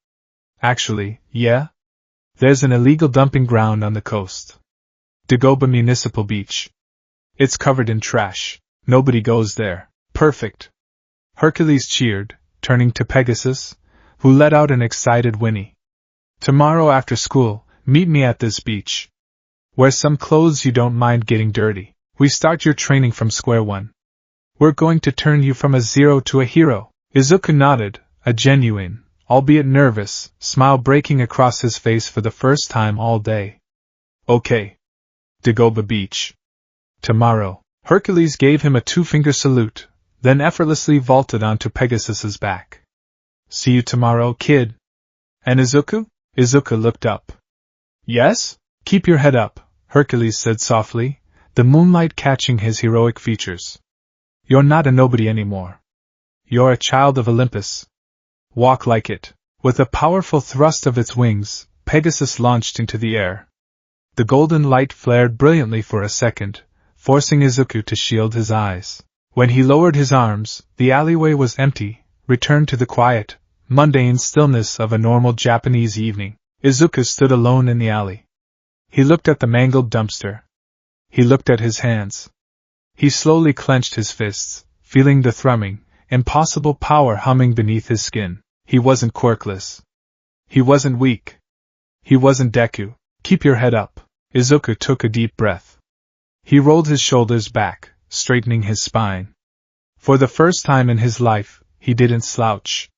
"Actually, yeah. There's an illegal dumping ground on the coast. Dagoba Municipal Beach. It's covered in trash. Nobody goes there." "Perfect," Hercules cheered, turning to Pegasus, who let out an excited whinny. "Tomorrow after school, meet me at this beach. Wear some clothes you don't mind getting dirty. We start your training from square one. We're going to turn you from a zero to a hero." Izuku nodded, a genuine, albeit nervous, smile breaking across his face for the first time all day. "Okay. Dagoba Beach. Tomorrow." Hercules gave him a two-finger salute, then effortlessly vaulted onto Pegasus's back. "See you tomorrow, kid." "And Izuku?" Izuku looked up. "Yes?" "Keep your head up," Hercules said softly, the moonlight catching his heroic features. "You're not a nobody anymore. You're a child of Olympus. Walk like it." With a powerful thrust of its wings, Pegasus launched into the air. The golden light flared brilliantly for a second, forcing Izuku to shield his eyes. When he lowered his arms, the alleyway was empty, returned to the quiet, mundane stillness of a normal Japanese evening. Izuku stood alone in the alley. He looked at the mangled dumpster. He looked at his hands. He slowly clenched his fists, feeling the thrumming, impossible power humming beneath his skin. He wasn't quirkless. He wasn't weak. He wasn't Deku. "Keep your head up." Izuku took a deep breath. He rolled his shoulders back, straightening his spine. For the first time in his life, he didn't slouch.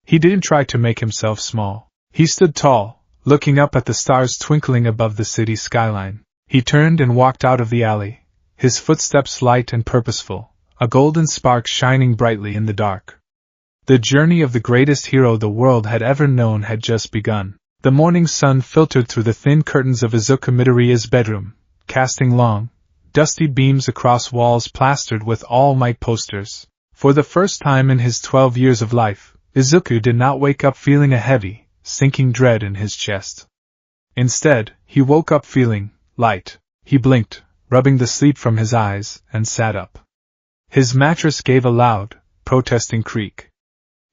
He didn't try to make himself small. He stood tall, looking up at the stars twinkling above the city skyline. He turned and walked out of the alley, his footsteps light and purposeful, a golden spark shining brightly in the dark. The journey of the greatest hero the world had ever known had just begun. The morning sun filtered through the thin curtains of Izuku Midoriya's bedroom, casting long, dusty beams across walls plastered with All Might posters. For the first time in his 12 years of life, Izuku did not wake up feeling a heavy, sinking dread in his chest. Instead, he woke up feeling light. He blinked, rubbing the sleep from his eyes, and sat up. His mattress gave a loud, protesting creak.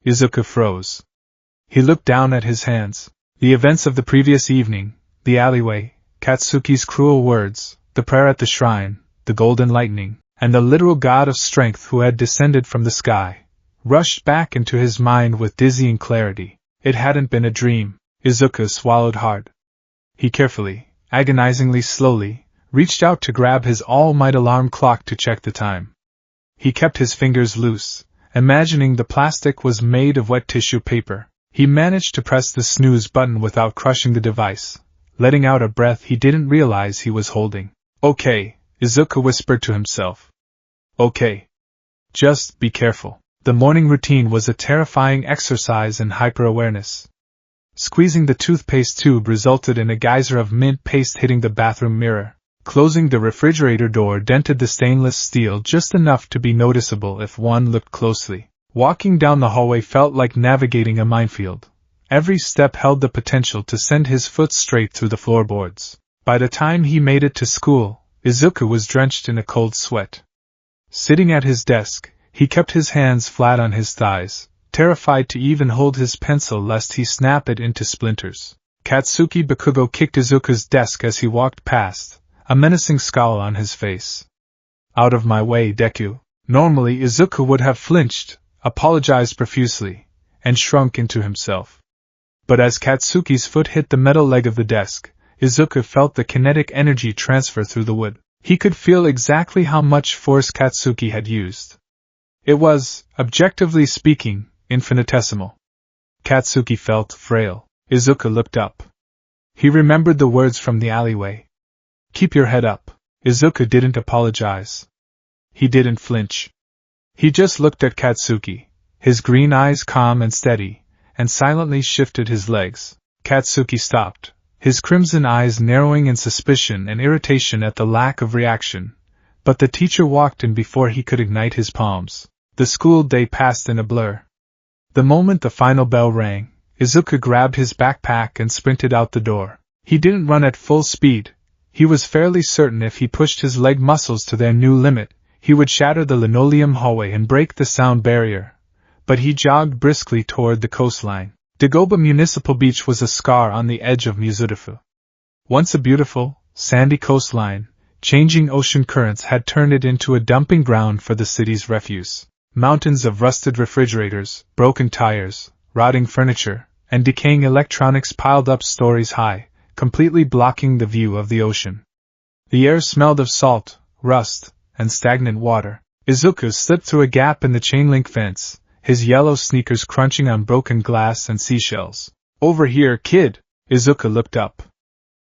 Izuku froze. He looked down at his hands. The events of the previous evening, the alleyway, Katsuki's cruel words, the prayer at the shrine, the golden lightning, and the literal god of strength who had descended from the sky, rushed back into his mind with dizzying clarity. It hadn't been a dream. Izuku swallowed hard. He carefully, agonizingly slowly, reached out to grab his All Might alarm clock to check the time. He kept his fingers loose, imagining the plastic was made of wet tissue paper. He managed to press the snooze button without crushing the device, letting out a breath he didn't realize he was holding. "Okay," Izuku whispered to himself. "Okay. Just be careful." The morning routine was a terrifying exercise in hyper-awareness. Squeezing the toothpaste tube resulted in a geyser of mint paste hitting the bathroom mirror. Closing the refrigerator door dented the stainless steel just enough to be noticeable if one looked closely. Walking down the hallway felt like navigating a minefield. Every step held the potential to send his foot straight through the floorboards. By the time he made it to school, Izuku was drenched in a cold sweat. Sitting at his desk, he kept his hands flat on his thighs, terrified to even hold his pencil lest he snap it into splinters. Katsuki Bakugo kicked Izuku's desk as he walked past, a menacing scowl on his face. "Out of my way, Deku." Normally Izuku would have flinched, apologized profusely, and shrunk into himself. But as Katsuki's foot hit the metal leg of the desk, Izuku felt the kinetic energy transfer through the wood. He could feel exactly how much force Katsuki had used. It was, objectively speaking, infinitesimal. Katsuki felt frail. Izuku looked up. He remembered the words from the alleyway. "Keep your head up." Izuku didn't apologize. He didn't flinch. He just looked at Katsuki, his green eyes calm and steady, and silently shifted his legs. Katsuki stopped, his crimson eyes narrowing in suspicion and irritation at the lack of reaction, but the teacher walked in before he could ignite his palms. The school day passed in a blur. The moment the final bell rang, Izuku grabbed his backpack and sprinted out the door. He didn't run at full speed. He was fairly certain if he pushed his leg muscles to their new limit, he would shatter the linoleum hallway and break the sound barrier. But he jogged briskly toward the coastline. Dagoba Municipal Beach was a scar on the edge of Mizurufu. Once a beautiful, sandy coastline, changing ocean currents had turned it into a dumping ground for the city's refuse. Mountains of rusted refrigerators, broken tires, rotting furniture, and decaying electronics piled up stories high, completely blocking the view of the ocean. The air smelled of salt, rust, and stagnant water. Izuku slipped through a gap in the chain-link fence, his yellow sneakers crunching on broken glass and seashells. "Over here, kid!" Izuku looked up.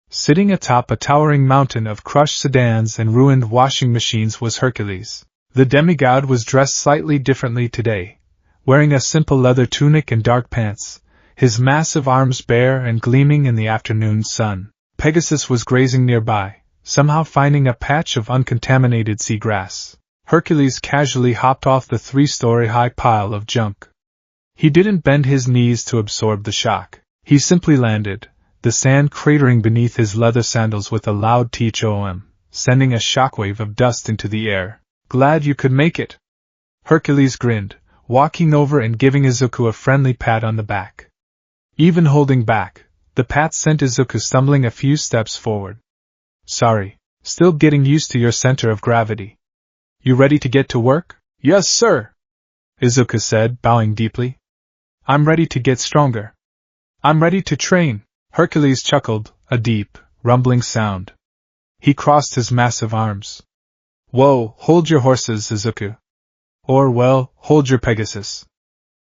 Sitting atop a towering mountain of crushed sedans and ruined washing machines was Hercules. The demigod was dressed slightly differently today, wearing a simple leather tunic and dark pants, his massive arms bare and gleaming in the afternoon sun. Pegasus was grazing nearby, somehow finding a patch of uncontaminated seagrass. Hercules casually hopped off the 3-story-high pile of junk. He didn't bend his knees to absorb the shock. He simply landed, the sand cratering beneath his leather sandals with a loud THOM, sending a shockwave of dust into the air. "Glad you could make it." Hercules grinned, walking over and giving Izuku a friendly pat on the back. Even holding back, the pat sent Izuku stumbling a few steps forward. "Sorry, still getting used to your center of gravity. You ready to get to work?" "Yes, sir," Izuku said, bowing deeply. "I'm ready to get stronger. I'm ready to train." Hercules chuckled, a deep, rumbling sound. He crossed his massive arms. "Whoa, hold your horses, Izuku. Or, well, hold your Pegasus.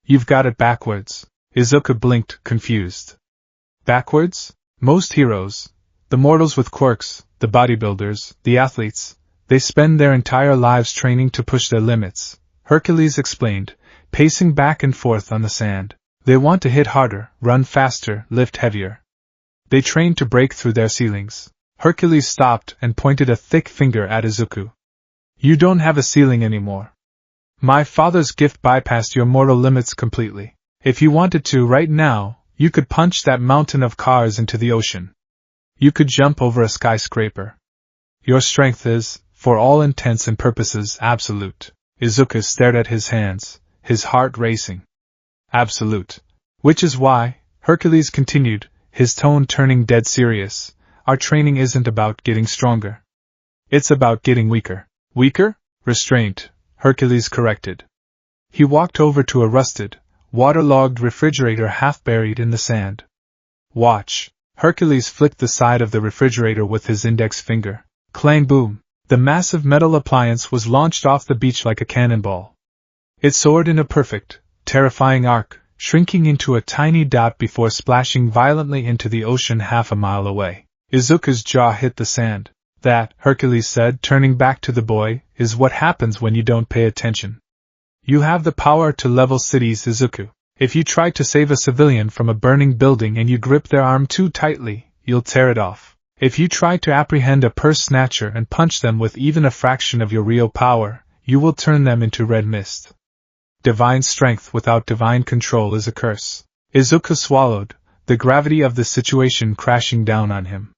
You've got it backwards." Izuku blinked, confused. Backwards? Most heroes, the mortals with quirks, the bodybuilders, the athletes, they spend their entire lives training to push their limits, Hercules explained, pacing back and forth on the sand. They want to hit harder, run faster, lift heavier. They train to break through their ceilings. Hercules stopped and pointed a thick finger at Izuku. "You don't have a ceiling anymore. My father's gift bypassed your mortal limits completely. If you wanted to right now, you could punch that mountain of cars into the ocean. You could jump over a skyscraper. Your strength is, for all intents and purposes, absolute." Izuku stared at his hands, his heart racing. "Absolute. Which is why," Hercules continued, his tone turning dead serious, "our training isn't about getting stronger. It's about getting weaker." "Weaker?" "Restraint," Hercules corrected. He walked over to a rusted, waterlogged refrigerator half buried in the sand. "Watch." Hercules flicked the side of the refrigerator with his index finger. Clang boom. The massive metal appliance was launched off the beach like a cannonball. It soared in a perfect, terrifying arc, shrinking into a tiny dot before splashing violently into the ocean half a mile away. Izuku's jaw hit the sand. "That," Hercules said, turning back to the boy, "is what happens when you don't pay attention. You have the power to level cities, Izuku. If you try to save a civilian from a burning building and you grip their arm too tightly, you'll tear it off. If you try to apprehend a purse snatcher and punch them with even a fraction of your real power, you will turn them into red mist. Divine strength without divine control is a curse. Izuku swallowed, the gravity of the situation crashing down on him.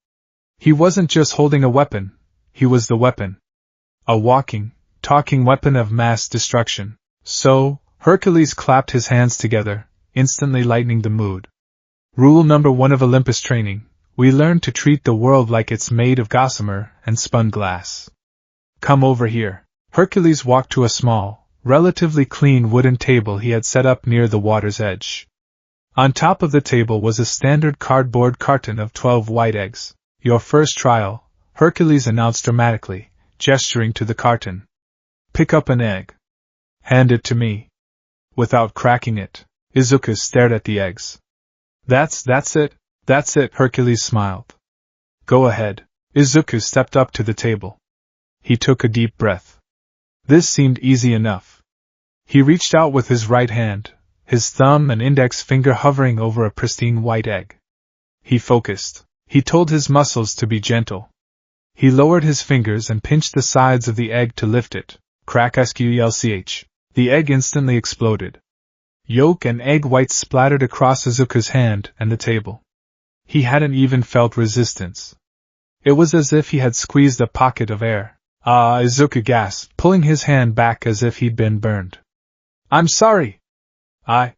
He wasn't just holding a weapon, he was the weapon. A walking, talking weapon of mass destruction. So, Hercules clapped his hands together, instantly lightening the mood. Rule number 1 of Olympus training: we learn to treat the world like it's made of gossamer and spun glass. Come over here. Hercules walked to a small, relatively clean wooden table he had set up near the water's edge. On top of the table was a standard cardboard carton of 12 white eggs. Your first trial, Hercules announced dramatically, gesturing to the carton. Pick up an egg. Hand it to me. Without cracking it, Izuku stared at the eggs. That's it, Hercules smiled. Go ahead. Izuku stepped up to the table. He took a deep breath. This seemed easy enough. He reached out with his right hand, his thumb and index finger hovering over a pristine white egg. He focused. He told his muscles to be gentle. He lowered his fingers and pinched the sides of the egg to lift it. Crack squelch. The egg instantly exploded. Yolk and egg whites splattered across Izuku's hand and the table. He hadn't even felt resistance. It was as if he had squeezed a pocket of air. Ah, Izuku gasped, pulling his hand back as if he'd been burned. I'm sorry. I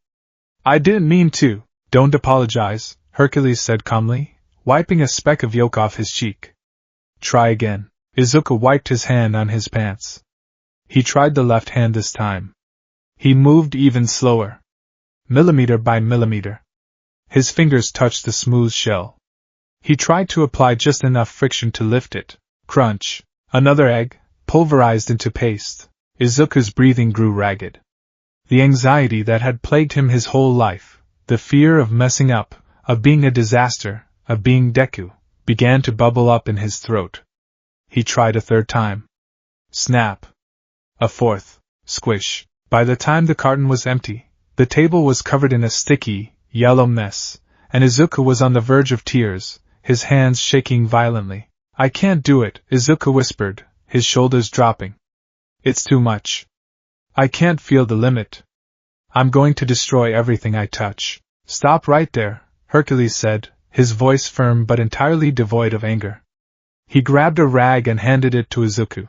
didn't mean to. Don't apologize, Hercules said calmly, wiping a speck of yolk off his cheek. Try again. Izuku wiped his hand on his pants. He tried the left hand this time. He moved even slower. Millimeter by millimeter. His fingers touched the smooth shell. He tried to apply just enough friction to lift it. Crunch. Another egg, pulverized into paste. Izuku's breathing grew ragged. The anxiety that had plagued him his whole life, the fear of messing up, of being a disaster, of being Deku, began to bubble up in his throat. He tried a third time. Snap. A fourth. Squish. By the time the carton was empty, the table was covered in a sticky, yellow mess, and Izuku was on the verge of tears, his hands shaking violently. I can't do it, Izuku whispered, his shoulders dropping. It's too much. I can't feel the limit. I'm going to destroy everything I touch. Stop right there, Hercules said, his voice firm but entirely devoid of anger. He grabbed a rag and handed it to Izuku.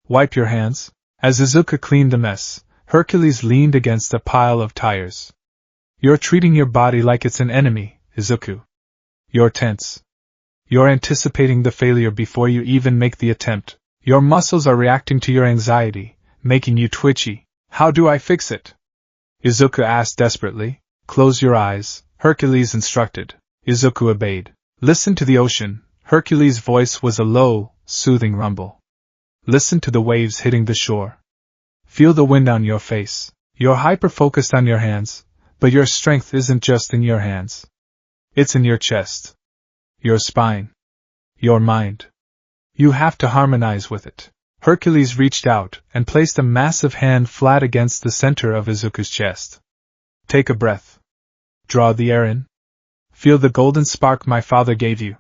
Wipe your hands. As Izuku cleaned the mess, Hercules leaned against a pile of tires. You're treating your body like it's an enemy, Izuku. You're tense. You're anticipating the failure before you even make the attempt. Your muscles are reacting to your anxiety, making you twitchy. How do I fix it? Izuku asked desperately. Close your eyes, Hercules instructed. Izuku obeyed. Listen to the ocean. Hercules' voice was a low, soothing rumble. Listen to the waves hitting the shore. Feel the wind on your face. You're hyper-focused on your hands, but your strength isn't just in your hands. It's in your chest. Your spine. Your mind. You have to harmonize with it. Hercules reached out and placed a massive hand flat against the center of Izuku's chest. Take a breath. Draw the air in. Feel the golden spark my father gave you.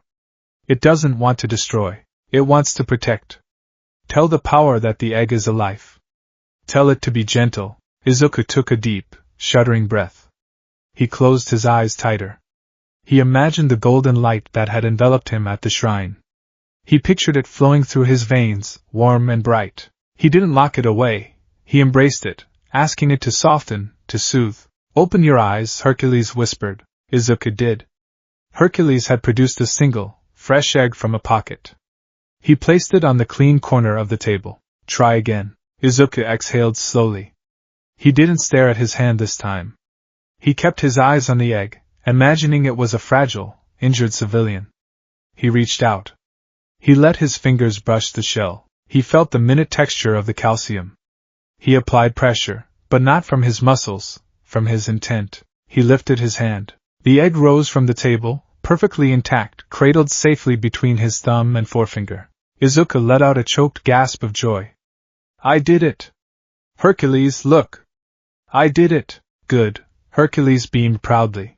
It doesn't want to destroy. It wants to protect. Tell the power that the egg is alive. Tell it to be gentle. Izuku took a deep, shuddering breath. He closed his eyes tighter. He imagined the golden light that had enveloped him at the shrine. He pictured it flowing through his veins, warm and bright. He didn't lock it away. He embraced it, asking it to soften, to soothe. Open your eyes, Hercules whispered. Izuku did. Hercules had produced a single, fresh egg from a pocket. He placed it on the clean corner of the table. Try again. Izuku exhaled slowly. He didn't stare at his hand this time. He kept his eyes on the egg, imagining it was a fragile, injured civilian. He reached out. He let his fingers brush the shell. He felt the minute texture of the calcium. He applied pressure, but not from his muscles, from his intent. He lifted his hand. The egg rose from the table, perfectly intact, cradled safely between his thumb and forefinger. Izuku let out a choked gasp of joy. I did it! Hercules, look! I did it! Good, Hercules beamed proudly.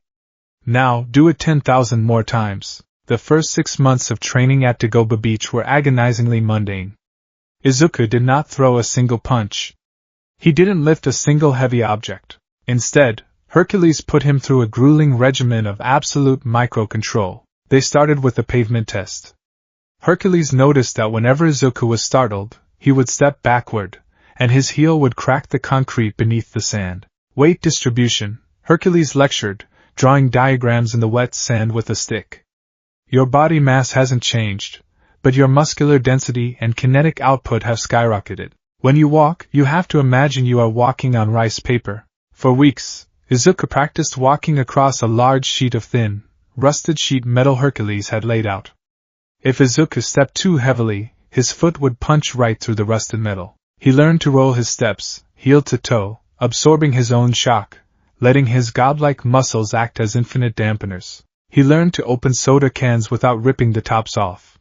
Now, do it 10,000 more times. The first 6 months of training at Dagoba Beach were agonizingly mundane. Izuku did not throw a single punch. He didn't lift a single heavy object. Instead, Hercules put him through a grueling regimen of absolute micro-control. They started with a pavement test. Hercules noticed that whenever Izuku was startled, he would step backward, and his heel would crack the concrete beneath the sand. Weight distribution, Hercules lectured, drawing diagrams in the wet sand with a stick. Your body mass hasn't changed, but your muscular density and kinetic output have skyrocketed. When you walk, you have to imagine you are walking on rice paper. For weeks, Izuku practiced walking across a large sheet of thin, rusted sheet metal Hercules had laid out. If Izuku stepped too heavily, his foot would punch right through the rusted metal. He learned to roll his steps, heel to toe, absorbing his own shock, letting his godlike muscles act as infinite dampeners. He learned to open soda cans without ripping the tops off.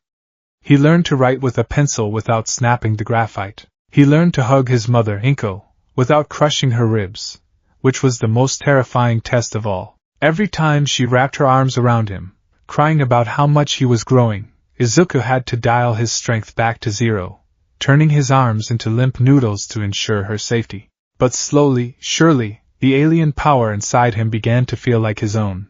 He learned to write with a pencil without snapping the graphite. He learned to hug his mother, Inko, without crushing her ribs, which was the most terrifying test of all. Every time she wrapped her arms around him, crying about how much he was growing, Izuku had to dial his strength back to zero, turning his arms into limp noodles to ensure her safety. But slowly, surely, the alien power inside him began to feel like his own.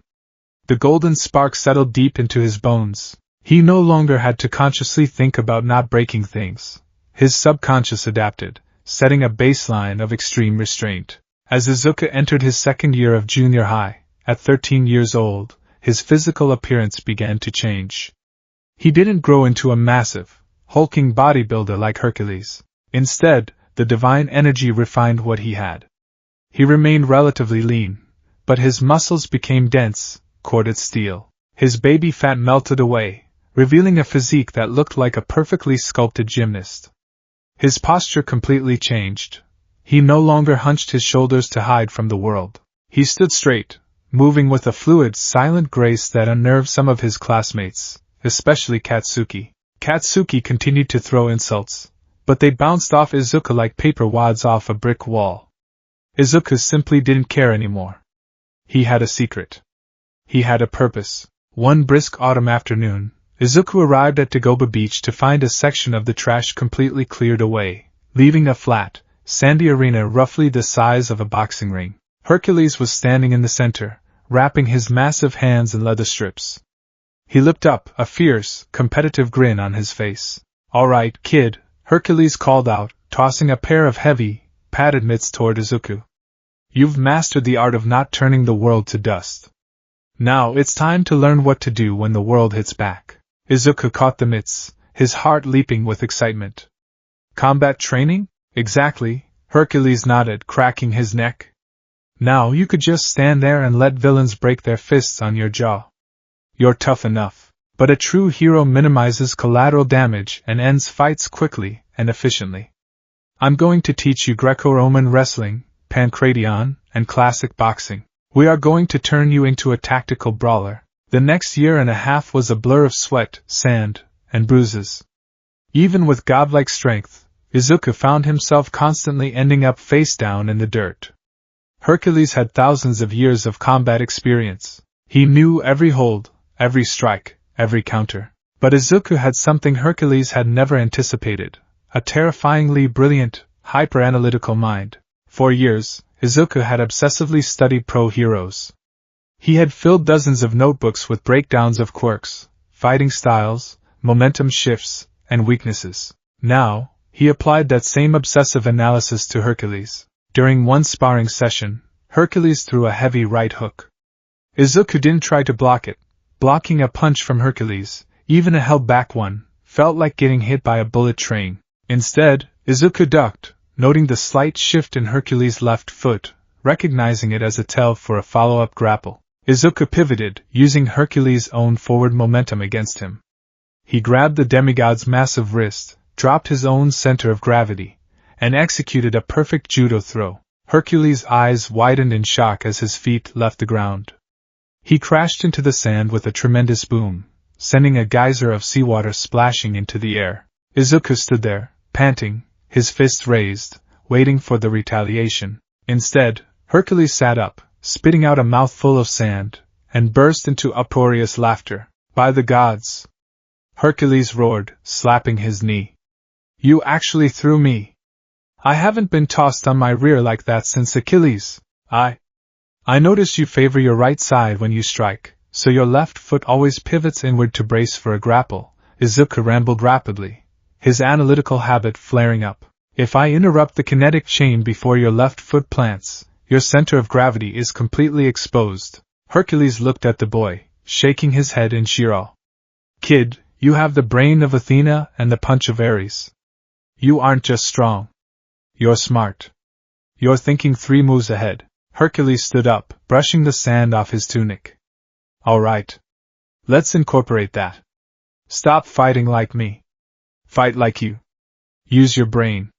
The golden spark settled deep into his bones. He no longer had to consciously think about not breaking things. His subconscious adapted, setting a baseline of extreme restraint. As Izuku entered his second year of junior high, at 13 years old, his physical appearance began to change. He didn't grow into a massive, hulking bodybuilder like Hercules. Instead, the divine energy refined what he had. He remained relatively lean, but his muscles became dense, corded steel. His baby fat melted away, revealing a physique that looked like a perfectly sculpted gymnast. His posture completely changed. He no longer hunched his shoulders to hide from the world. He stood straight, moving with a fluid, silent grace that unnerved some of his classmates, especially Katsuki. Katsuki continued to throw insults, but they bounced off Izuku like paper wads off a brick wall. Izuku simply didn't care anymore. He had a secret. He had a purpose. One brisk autumn afternoon, Izuku arrived at Dagoba Beach to find a section of the trash completely cleared away, leaving a flat, sandy arena roughly the size of a boxing ring. Hercules was standing in the center, wrapping his massive hands in leather strips. He looked up, a fierce, competitive grin on his face. "All right, kid," Hercules called out, tossing a pair of heavy, padded mitts toward Izuku. "You've mastered the art of not turning the world to dust. Now it's time to learn what to do when the world hits back." Izuku caught the mitts, his heart leaping with excitement. "Combat training? Exactly," Hercules nodded, cracking his neck. "Now you could just stand there and let villains break their fists on your jaw. You're tough enough. But a true hero minimizes collateral damage and ends fights quickly and efficiently. I'm going to teach you Greco-Roman wrestling, pancration, and classic boxing. We are going to turn you into a tactical brawler." The next year and a half was a blur of sweat, sand, and bruises. Even with godlike strength, Izuku found himself constantly ending up face down in the dirt. Hercules had thousands of years of combat experience. He knew every hold, every strike, every counter. But Izuku had something Hercules had never anticipated: a terrifyingly brilliant, hyper-analytical mind. For years, Izuku had obsessively studied pro-heroes. He had filled dozens of notebooks with breakdowns of quirks, fighting styles, momentum shifts, and weaknesses. Now, he applied that same obsessive analysis to Hercules. During one sparring session, Hercules threw a heavy right hook. Izuku didn't try to block it. Blocking a punch from Hercules, even a held-back one, felt like getting hit by a bullet train. Instead, Izuku ducked, noting the slight shift in Hercules' left foot, recognizing it as a tell for a follow-up grapple. Izuku pivoted, using Hercules' own forward momentum against him. He grabbed the demigod's massive wrist, dropped his own center of gravity, and executed a perfect judo throw. Hercules' eyes widened in shock as his feet left the ground. He crashed into the sand with a tremendous boom, sending a geyser of seawater splashing into the air. Izuku stood there, panting, his fists raised, waiting for the retaliation. Instead, Hercules sat up, spitting out a mouthful of sand, and burst into uproarious laughter. "By the gods!" Hercules roared, slapping his knee. "You actually threw me! I haven't been tossed on my rear like that since Achilles. I notice you favor your right side when you strike, so your left foot always pivots inward to brace for a grapple, Izuku rambled rapidly, his analytical habit flaring up. If I interrupt the kinetic chain before your left foot plants, your center of gravity is completely exposed. Hercules looked at the boy, shaking his head in sheer awe. Kid, you have the brain of Athena and the punch of Ares. You aren't just strong. You're smart. You're thinking 3 moves ahead. Hercules stood up, brushing the sand off his tunic. All right. Let's incorporate that. Stop fighting like me. Fight like you. Use your brain.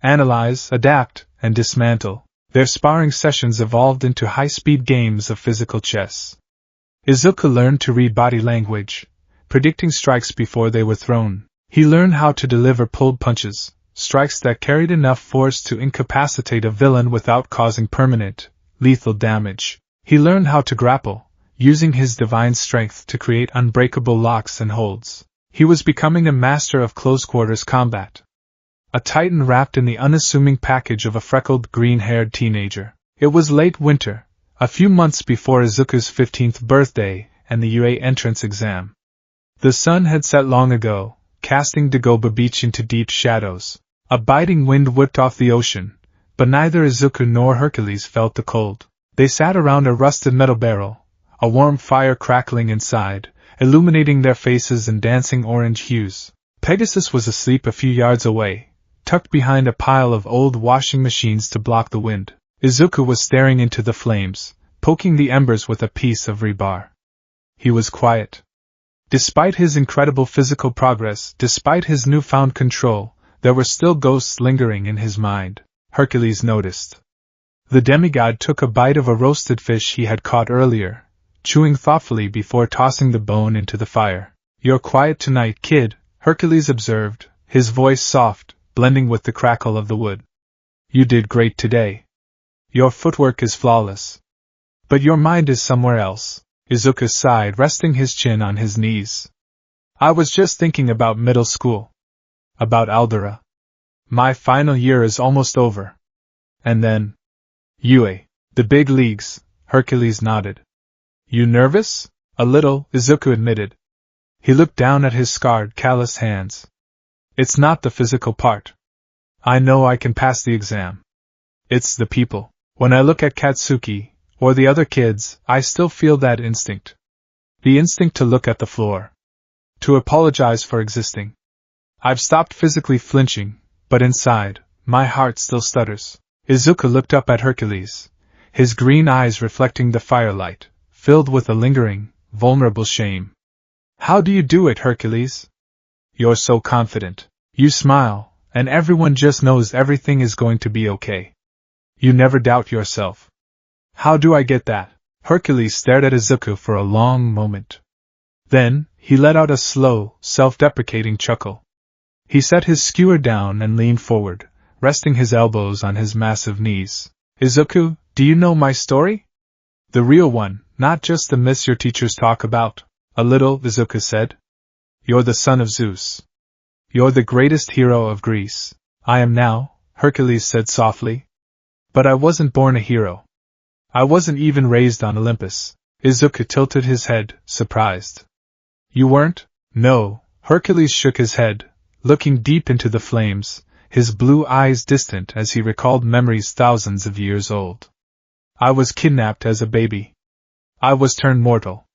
Analyze, adapt, and dismantle. Their sparring sessions evolved into high-speed games of physical chess. Izuku learned to read body language, predicting strikes before they were thrown. He learned how to deliver pulled punches, strikes that carried enough force to incapacitate a villain without causing permanent, lethal damage. He learned how to grapple, using his divine strength to create unbreakable locks and holds. He was becoming a master of close-quarters combat. A titan wrapped in the unassuming package of a freckled, green-haired teenager. It was late winter, a few months before Izuku's 15th birthday and the UA entrance exam. The sun had set long ago, casting Dagoba Beach into deep shadows. A biting wind whipped off the ocean, but neither Izuku nor Hercules felt the cold. They sat around a rusted metal barrel, a warm fire crackling inside, illuminating their faces in dancing orange hues. Pegasus was asleep a few yards away, tucked behind a pile of old washing machines to block the wind. Izuku was staring into the flames, poking the embers with a piece of rebar. He was quiet. Despite his incredible physical progress, despite his newfound control, there were still ghosts lingering in his mind. Hercules noticed. The demigod took a bite of a roasted fish he had caught earlier, chewing thoughtfully before tossing the bone into the fire. You're quiet tonight, kid, Hercules observed, his voice soft, blending with the crackle of the wood. You did great today. Your footwork is flawless. But your mind is somewhere else. Izuku sighed, resting his chin on his knees. I was just thinking about middle school. About Aldera. My final year is almost over. And then... UA. The big leagues, Hercules nodded. You nervous? A little, Izuku admitted. He looked down at his scarred, calloused hands. It's not the physical part. I know I can pass the exam. It's the people. When I look at Katsuki, or the other kids, I still feel that instinct. The instinct to look at the floor. To apologize for existing. I've stopped physically flinching, but inside, my heart still stutters. Izuku looked up at Hercules, his green eyes reflecting the firelight, filled with a lingering, vulnerable shame. How do you do it, Hercules? You're so confident. You smile, and everyone just knows everything is going to be okay. You never doubt yourself. How do I get that? Hercules stared at Izuku for a long moment. Then, he let out a slow, self-deprecating chuckle. He set his skewer down and leaned forward, resting his elbows on his massive knees. Izuku, do you know my story? The real one, not just the myths your teachers talk about. A little, Izuku said. You're the son of Zeus. You're the greatest hero of Greece. I am now, Hercules said softly. But I wasn't born a hero. I wasn't even raised on Olympus. Izuku tilted his head, surprised. You weren't? No, Hercules shook his head, looking deep into the flames, his blue eyes distant as he recalled memories thousands of years old. I was kidnapped as a baby. I was turned mortal.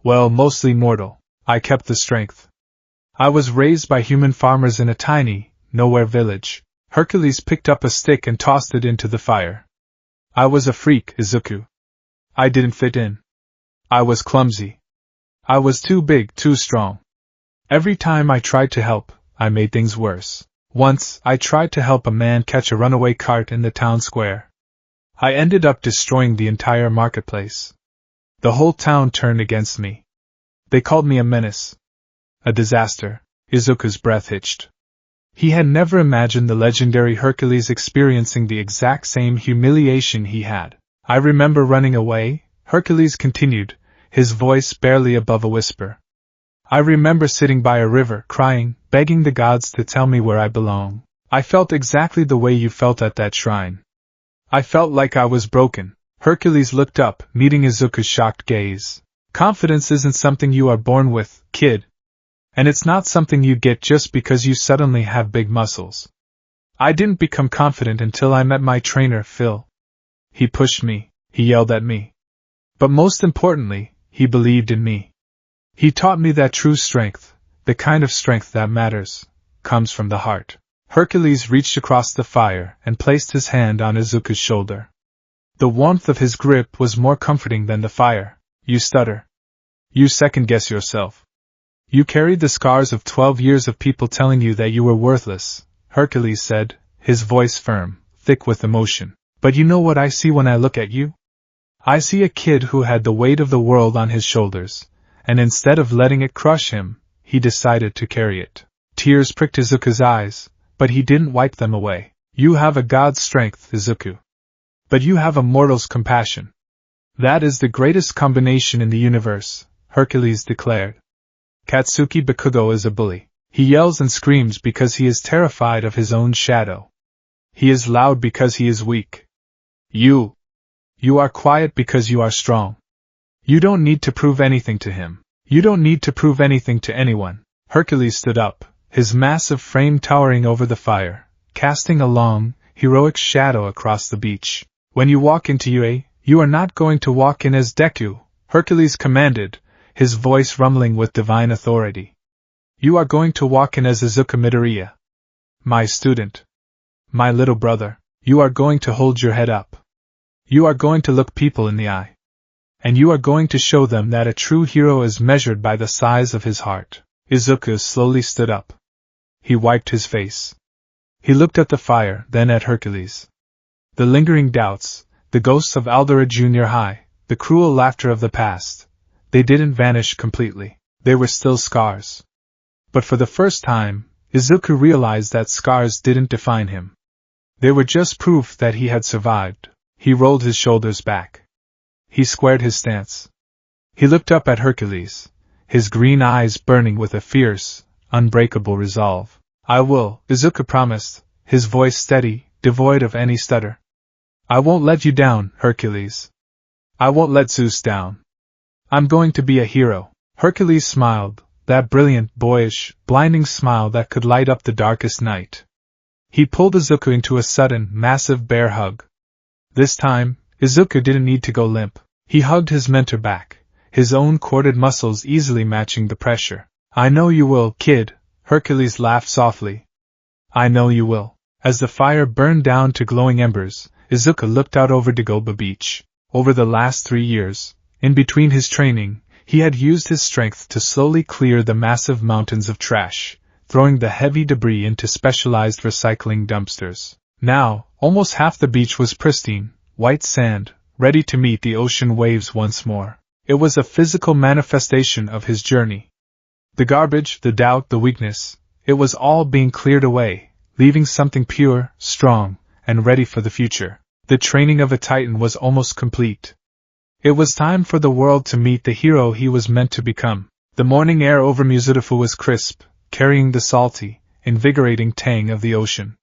Well, mostly mortal. I kept the strength. I was raised by human farmers in a tiny, nowhere village. Hercules picked up a stick and tossed it into the fire. I was a freak, Izuku. I didn't fit in. I was clumsy. I was too big, too strong. Every time I tried to help, I made things worse. Once, I tried to help a man catch a runaway cart in the town square. I ended up destroying the entire marketplace. The whole town turned against me. They called me a menace. A disaster. Izuku's breath hitched. He had never imagined the legendary Hercules experiencing the exact same humiliation he had. I remember running away, Hercules continued, his voice barely above a whisper. I remember sitting by a river, crying, begging the gods to tell me where I belong. I felt exactly the way you felt at that shrine. I felt like I was broken. Hercules looked up, meeting Izuku's shocked gaze. Confidence isn't something you are born with, kid. And it's not something you get just because you suddenly have big muscles. I didn't become confident until I met my trainer, Phil. He pushed me, he yelled at me. But most importantly, he believed in me. He taught me that true strength, the kind of strength that matters, comes from the heart. Hercules reached across the fire and placed his hand on Izuku's shoulder. The warmth of his grip was more comforting than the fire. You stutter. You second-guess yourself. You carried the scars of 12 years of people telling you that you were worthless, Hercules said, his voice firm, thick with emotion. But you know what I see when I look at you? I see a kid who had the weight of the world on his shoulders, and instead of letting it crush him, he decided to carry it. Tears pricked Izuku's eyes, but he didn't wipe them away. You have a god's strength, Izuku. But you have a mortal's compassion. That is the greatest combination in the universe, Hercules declared. Katsuki Bakugo is a bully. He yells and screams because he is terrified of his own shadow. He is loud because he is weak. You are quiet because you are strong. You don't need to prove anything to him. You don't need to prove anything to anyone. Hercules stood up, his massive frame towering over the fire, casting a long, heroic shadow across the beach. When you walk into UA, you are not going to walk in as Deku, Hercules commanded, his voice rumbling with divine authority. You are going to walk in as Izuku Midoriya. My student. My little brother. You are going to hold your head up. You are going to look people in the eye. And you are going to show them that a true hero is measured by the size of his heart. Izuku slowly stood up. He wiped his face. He looked at the fire, then at Hercules. The lingering doubts, the ghosts of Aldera Junior High, the cruel laughter of the past, they didn't vanish completely. They were still scars. But for the first time, Izuku realized that scars didn't define him. They were just proof that he had survived. He rolled his shoulders back. He squared his stance. He looked up at Hercules, his green eyes burning with a fierce, unbreakable resolve. I will, Izuku promised, his voice steady, devoid of any stutter. I won't let you down, Hercules. I won't let Zeus down. I'm going to be a hero. Hercules smiled, that brilliant, boyish, blinding smile that could light up the darkest night. He pulled Izuku into a sudden, massive bear hug. This time, Izuku didn't need to go limp. He hugged his mentor back, his own corded muscles easily matching the pressure. I know you will, kid, Hercules laughed softly. I know you will. As the fire burned down to glowing embers, Izuku looked out over Dagobah Beach. Over the last 3 years, in between his training, he had used his strength to slowly clear the massive mountains of trash, throwing the heavy debris into specialized recycling dumpsters. Now, almost half the beach was pristine, white sand, ready to meet the ocean waves once more. It was a physical manifestation of his journey. The garbage, the doubt, the weakness, it was all being cleared away, leaving something pure, strong, and ready for the future. The training of a Titan was almost complete. It was time for the world to meet the hero he was meant to become. The morning air over Muzidafu was crisp, carrying the salty, invigorating tang of the ocean.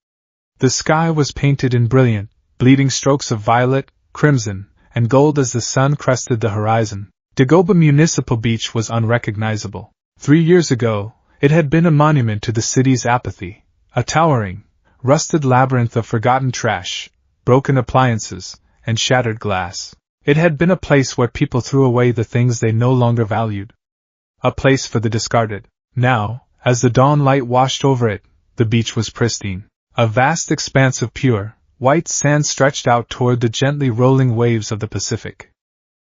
The sky was painted in brilliant, bleeding strokes of violet, crimson, and gold as the sun crested the horizon. Dagobah Municipal Beach was unrecognizable. 3 years ago, it had been a monument to the city's apathy, a towering, rusted labyrinth of forgotten trash, broken appliances, and shattered glass. It had been a place where people threw away the things they no longer valued. A place for the discarded. Now, as the dawn light washed over it, the beach was pristine. A vast expanse of pure, white sand stretched out toward the gently rolling waves of the Pacific.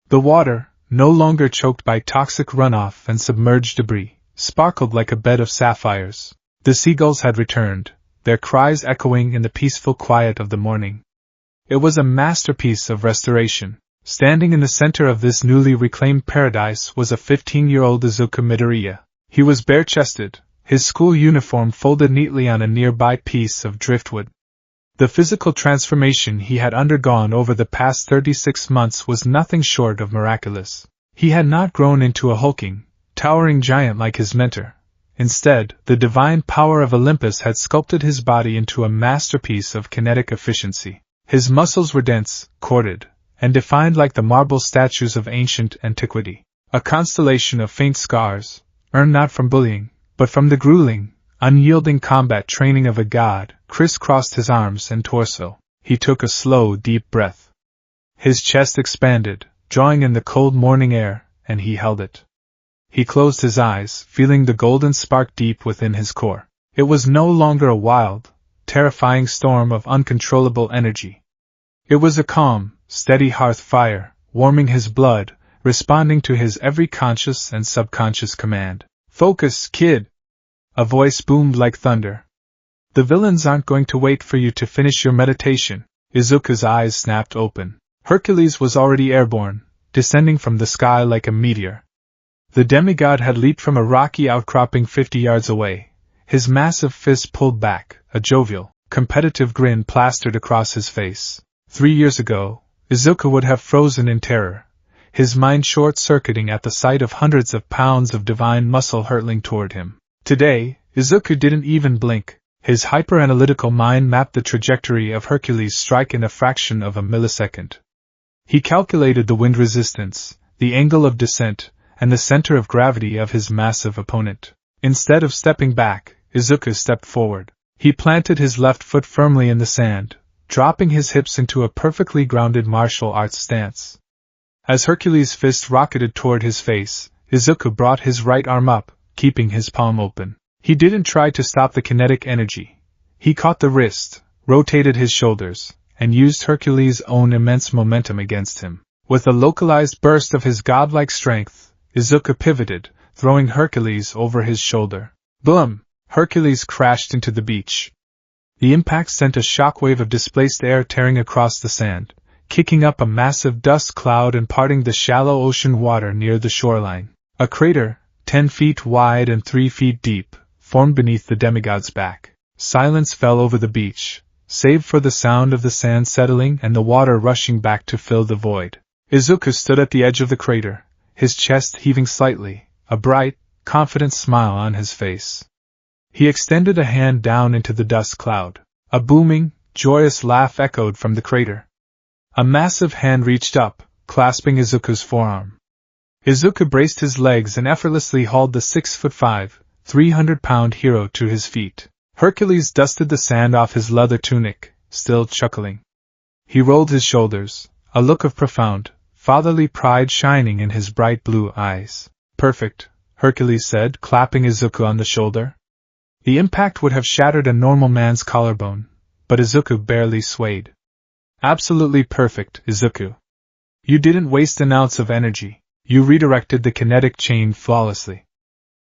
The water, no longer choked by toxic runoff and submerged debris, sparkled like a bed of sapphires. The seagulls had returned, their cries echoing in the peaceful quiet of the morning. It was a masterpiece of restoration. Standing in the center of this newly reclaimed paradise was a 15-year-old Izuku Midoriya. He was bare-chested, his school uniform folded neatly on a nearby piece of driftwood. The physical transformation he had undergone over the past 36 months was nothing short of miraculous. He had not grown into a hulking, towering giant like his mentor. Instead, the divine power of Olympus had sculpted his body into a masterpiece of kinetic efficiency. His muscles were dense, corded, and defined like the marble statues of ancient antiquity. A constellation of faint scars, earned not from bullying, but from the grueling, unyielding combat training of a god, crisscrossed his arms and torso. He took a slow, deep breath. His chest expanded, drawing in the cold morning air, and he held it. He closed his eyes, feeling the golden spark deep within his core. It was no longer a wild, terrifying storm of uncontrollable energy. It was a calm, steady hearth fire, warming his blood, responding to his every conscious and subconscious command. "Focus, kid!" A voice boomed like thunder. "The villains aren't going to wait for you to finish your meditation." Izuku's eyes snapped open. Hercules was already airborne, descending from the sky like a meteor. The demigod had leaped from a rocky outcropping 50 yards away, his massive fist pulled back, a jovial, competitive grin plastered across his face. 3 years ago, Izuku would have frozen in terror, his mind short-circuiting at the sight of hundreds of pounds of divine muscle hurtling toward him. Today, Izuku didn't even blink. His hyper-analytical mind mapped the trajectory of Hercules' strike in a fraction of a millisecond. He calculated the wind resistance, the angle of descent, and the center of gravity of his massive opponent. Instead of stepping back, Izuku stepped forward. He planted his left foot firmly in the sand, dropping his hips into a perfectly grounded martial arts stance. As Hercules' fist rocketed toward his face, Izuku brought his right arm up, keeping his palm open. He didn't try to stop the kinetic energy. He caught the wrist, rotated his shoulders, and used Hercules' own immense momentum against him. With a localized burst of his godlike strength, Izuku pivoted, throwing Hercules over his shoulder. Boom! Hercules crashed into the beach. The impact sent a shockwave of displaced air tearing across the sand, kicking up a massive dust cloud and parting the shallow ocean water near the shoreline. A crater, 10 feet wide and 3 feet deep, formed beneath the demigod's back. Silence fell over the beach, save for the sound of the sand settling and the water rushing back to fill the void. Izuku stood at the edge of the crater, his chest heaving slightly, a bright, confident smile on his face. He extended a hand down into the dust cloud. A booming, joyous laugh echoed from the crater. A massive hand reached up, clasping Izuku's forearm. Izuku braced his legs and effortlessly hauled the 6'5", 300-pound hero to his feet. Hercules dusted the sand off his leather tunic, still chuckling. He rolled his shoulders, a look of profound, fatherly pride shining in his bright blue eyes. "Perfect," Hercules said, clapping Izuku on the shoulder. The impact would have shattered a normal man's collarbone, but Izuku barely swayed. "Absolutely perfect, Izuku. You didn't waste an ounce of energy. You redirected the kinetic chain flawlessly.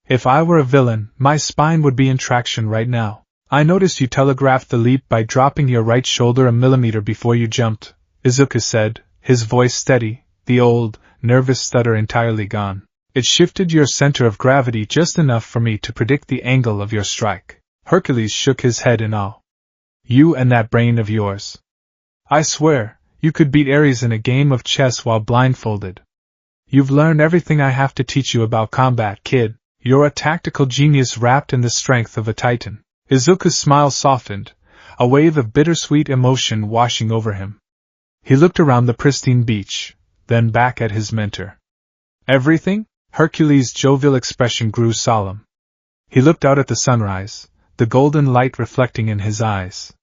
If I were a villain, my spine would be in traction right now. I noticed you telegraphed the leap by dropping your right shoulder a millimeter before you jumped," Izuku said, his voice steady, the old, nervous stutter entirely gone. "It shifted your center of gravity just enough for me to predict the angle of your strike." Hercules shook his head in awe. "You and that brain of yours. I swear, you could beat Ares in a game of chess while blindfolded. You've learned everything I have to teach you about combat, kid. You're a tactical genius wrapped in the strength of a titan." Izuku's smile softened, a wave of bittersweet emotion washing over him. He looked around the pristine beach, then back at his mentor. "Everything?" Hercules' jovial expression grew solemn. He looked out at the sunrise, the golden light reflecting in his eyes.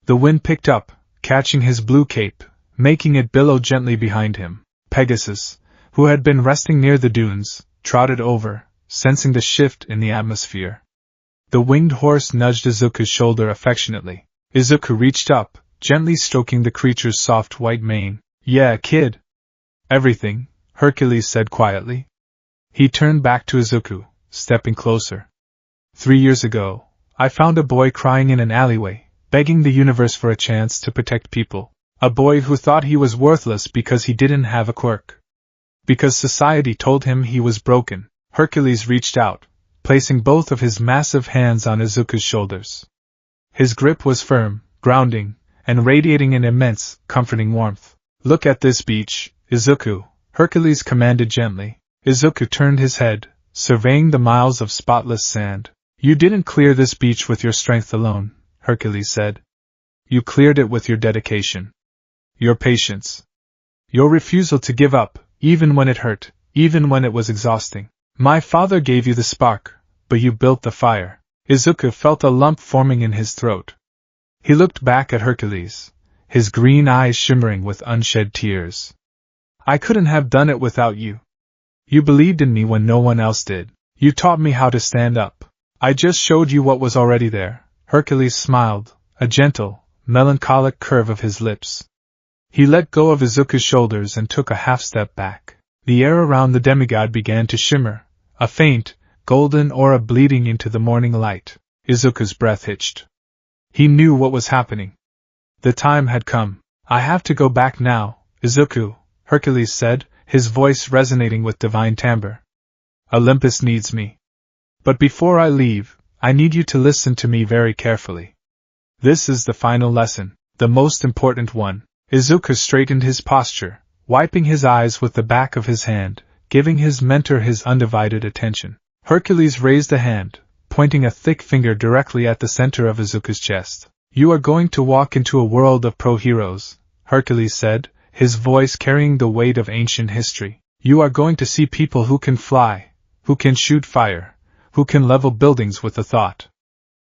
The wind picked up, catching his blue cape, making it billow gently behind him. Pegasus, who had been resting near the dunes, trotted over, sensing the shift in the atmosphere. The winged horse nudged Izuku's shoulder affectionately. Izuku reached up, gently stroking the creature's soft white mane. "Yeah, kid." "Everything," Hercules said quietly. He turned back to Izuku, stepping closer. 3 years ago, I found a boy crying in an alleyway, begging the universe for a chance to protect people. A boy who thought he was worthless because he didn't have a quirk. Because society told him he was broken. Hercules reached out, placing both of his massive hands on Izuku's shoulders. His grip was firm, grounding, and radiating an immense, comforting warmth. "Look at this beach, Izuku," Hercules commanded gently. Izuku turned his head, surveying the miles of spotless sand. You didn't clear this beach with your strength alone, Hercules said. You cleared it with your dedication. Your patience. Your refusal to give up, even when it hurt, even when it was exhausting. My father gave you the spark, but you built the fire. Izuku felt a lump forming in his throat. He looked back at Hercules, his green eyes shimmering with unshed tears. I couldn't have done it without you. You believed in me when no one else did. You taught me how to stand up. I just showed you what was already there. Hercules smiled, a gentle, melancholic curve of his lips. He let go of Izuku's shoulders and took a half-step back. The air around the demigod began to shimmer, a faint, golden aura bleeding into the morning light. Izuku's breath hitched. He knew what was happening. The time had come. I have to go back now, Izuku, Hercules said, his voice resonating with divine timbre. Olympus needs me. But before I leave, I need you to listen to me very carefully. This is the final lesson, the most important one. Izuku straightened his posture, wiping his eyes with the back of his hand, giving his mentor his undivided attention. Hercules raised a hand, pointing a thick finger directly at the center of Izuku's chest. You are going to walk into a world of pro-heroes, Hercules said, his voice carrying the weight of ancient history. You are going to see people who can fly, who can shoot fire, who can level buildings with a thought.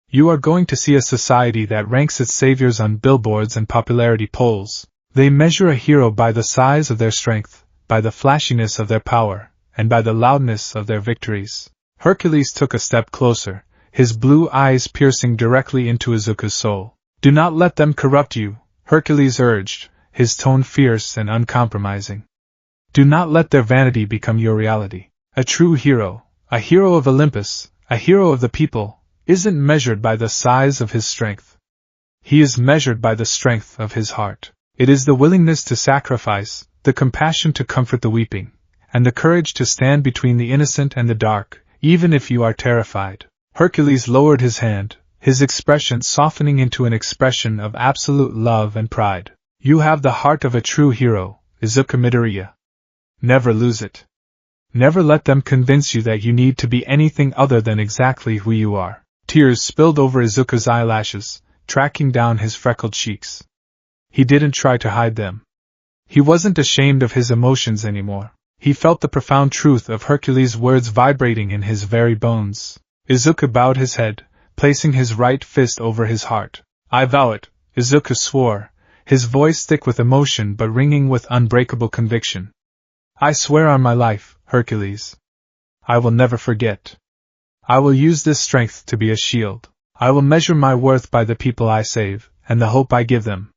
You are going to see a society that ranks its saviors on billboards and popularity polls. They measure a hero by the size of their strength, by the flashiness of their power, and by the loudness of their victories. Hercules took a step closer, his blue eyes piercing directly into Izuku's soul. Do not let them corrupt you, Hercules urged, his tone fierce and uncompromising. Do not let their vanity become your reality. A true hero, a hero of Olympus, a hero of the people, isn't measured by the size of his strength. He is measured by the strength of his heart. It is the willingness to sacrifice, the compassion to comfort the weeping, and the courage to stand between the innocent and the dark, even if you are terrified. Hercules lowered his hand, his expression softening into an expression of absolute love and pride. You have the heart of a true hero, Izuku Midoriya. Never lose it. Never let them convince you that you need to be anything other than exactly who you are. Tears spilled over Izuku's eyelashes, tracking down his freckled cheeks. He didn't try to hide them. He wasn't ashamed of his emotions anymore. He felt the profound truth of Hercules' words vibrating in his very bones. Izuku bowed his head, placing his right fist over his heart. I vow it, Izuku swore, his voice thick with emotion but ringing with unbreakable conviction. I swear on my life, Hercules. I will never forget. I will use this strength to be a shield. I will measure my worth by the people I save, and the hope I give them.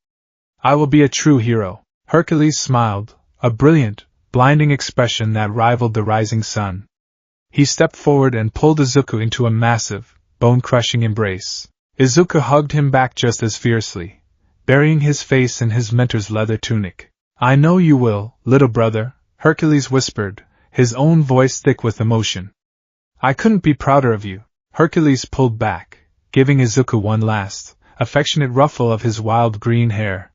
I will be a true hero. Hercules smiled, a brilliant, blinding expression that rivaled the rising sun. He stepped forward and pulled Izuku into a massive, bone-crushing embrace. Izuku hugged him back just as fiercely, burying his face in his mentor's leather tunic. I know you will, little brother, Hercules whispered, his own voice thick with emotion. I couldn't be prouder of you. Hercules pulled back, giving Izuku one last, affectionate ruffle of his wild green hair.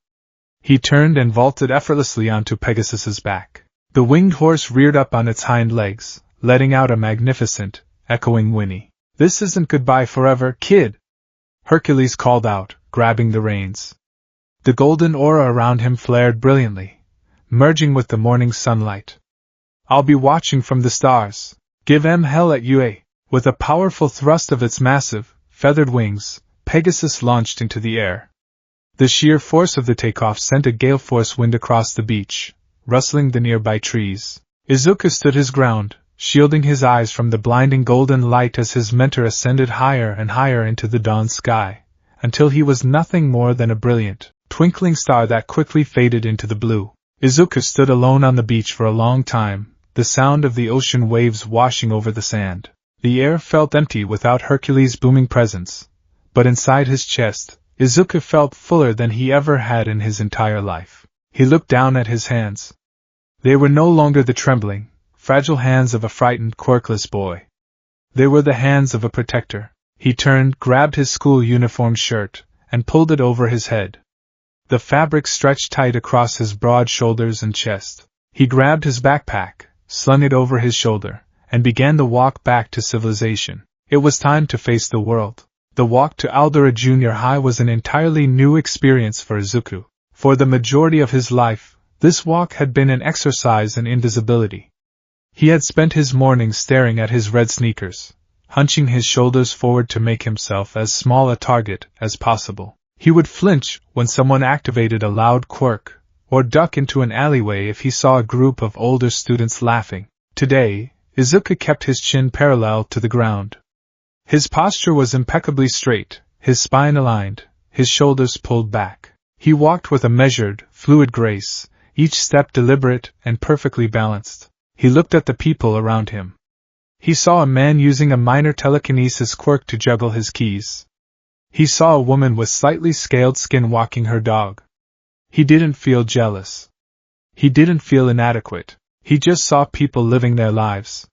He turned and vaulted effortlessly onto Pegasus's back. The winged horse reared up on its hind legs, letting out a magnificent, echoing whinny. This isn't goodbye forever, kid! Hercules called out, grabbing the reins. The golden aura around him flared brilliantly, merging with the morning sunlight. I'll be watching from the stars. Give hell at UA. With a powerful thrust of its massive, feathered wings, Pegasus launched into the air. The sheer force of the takeoff sent a gale-force wind across the beach, rustling the nearby trees. Izuku stood his ground, shielding his eyes from the blinding golden light as his mentor ascended higher and higher into the dawn sky, until he was nothing more than a brilliant, twinkling star that quickly faded into the blue. Izuku stood alone on the beach for a long time, the sound of the ocean waves washing over the sand. The air felt empty without Hercules' booming presence, but inside his chest, Izuku felt fuller than he ever had in his entire life. He looked down at his hands. They were no longer the trembling, fragile hands of a frightened, quirkless boy. They were the hands of a protector. He turned, grabbed his school uniform shirt, and pulled it over his head. The fabric stretched tight across his broad shoulders and chest. He grabbed his backpack, slung it over his shoulder, and began the walk back to civilization. It was time to face the world. The walk to Aldera Junior High was an entirely new experience for Izuku. For the majority of his life, this walk had been an exercise in invisibility. He had spent his mornings staring at his red sneakers, hunching his shoulders forward to make himself as small a target as possible. He would flinch when someone activated a loud quirk, or duck into an alleyway if he saw a group of older students laughing. Today, Izuku kept his chin parallel to the ground. His posture was impeccably straight, his spine aligned, his shoulders pulled back. He walked with a measured, fluid grace, each step deliberate and perfectly balanced. He looked at the people around him. He saw a man using a minor telekinesis quirk to juggle his keys. He saw a woman with slightly scaled skin walking her dog. He didn't feel jealous. He didn't feel inadequate. He just saw people living their lives.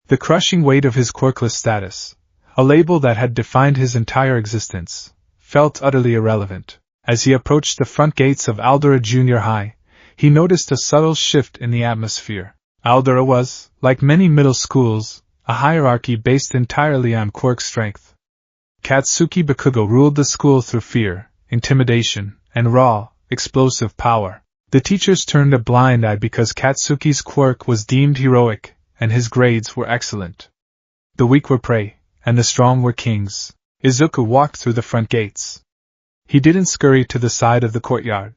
The crushing weight of his quirkless status, a label that had defined his entire existence, felt utterly irrelevant. As he approached the front gates of Aldera Junior High, he noticed a subtle shift in the atmosphere. Aldera was, like many middle schools, a hierarchy based entirely on quirk strength. Katsuki Bakugo ruled the school through fear, intimidation, and raw, explosive power. The teachers turned a blind eye because Katsuki's quirk was deemed heroic, and his grades were excellent. The weak were prey, and the strong were kings. Izuku walked through the front gates. He didn't scurry to the side of the courtyard.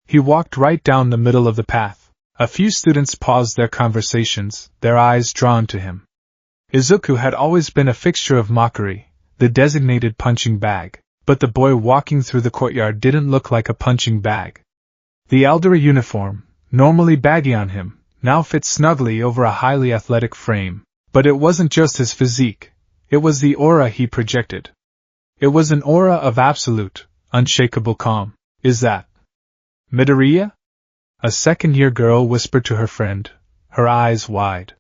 He walked right down the middle of the path. A few students paused their conversations, their eyes drawn to him. Izuku had always been a fixture of mockery, the designated punching bag, but the boy walking through the courtyard didn't look like a punching bag. The Aldera uniform, normally baggy on him, now fit snugly over a highly athletic frame. But it wasn't just his physique, it was the aura he projected. It was an aura of absolute, unshakable calm. Is that Midoriya? A second-year girl whispered to her friend, her eyes wide.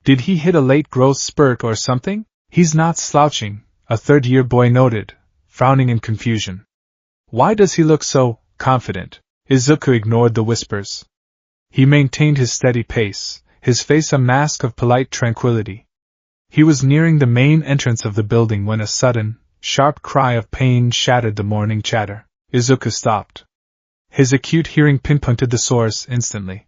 Did he hit a late growth spurt or something? He's not slouching, a third-year boy noted, frowning in confusion. Why does he look so confident? Izuku ignored the whispers. He maintained his steady pace, his face a mask of polite tranquility. He was nearing the main entrance of the building when a sudden, sharp cry of pain shattered the morning chatter. Izuku stopped. His acute hearing pinpointed the source instantly.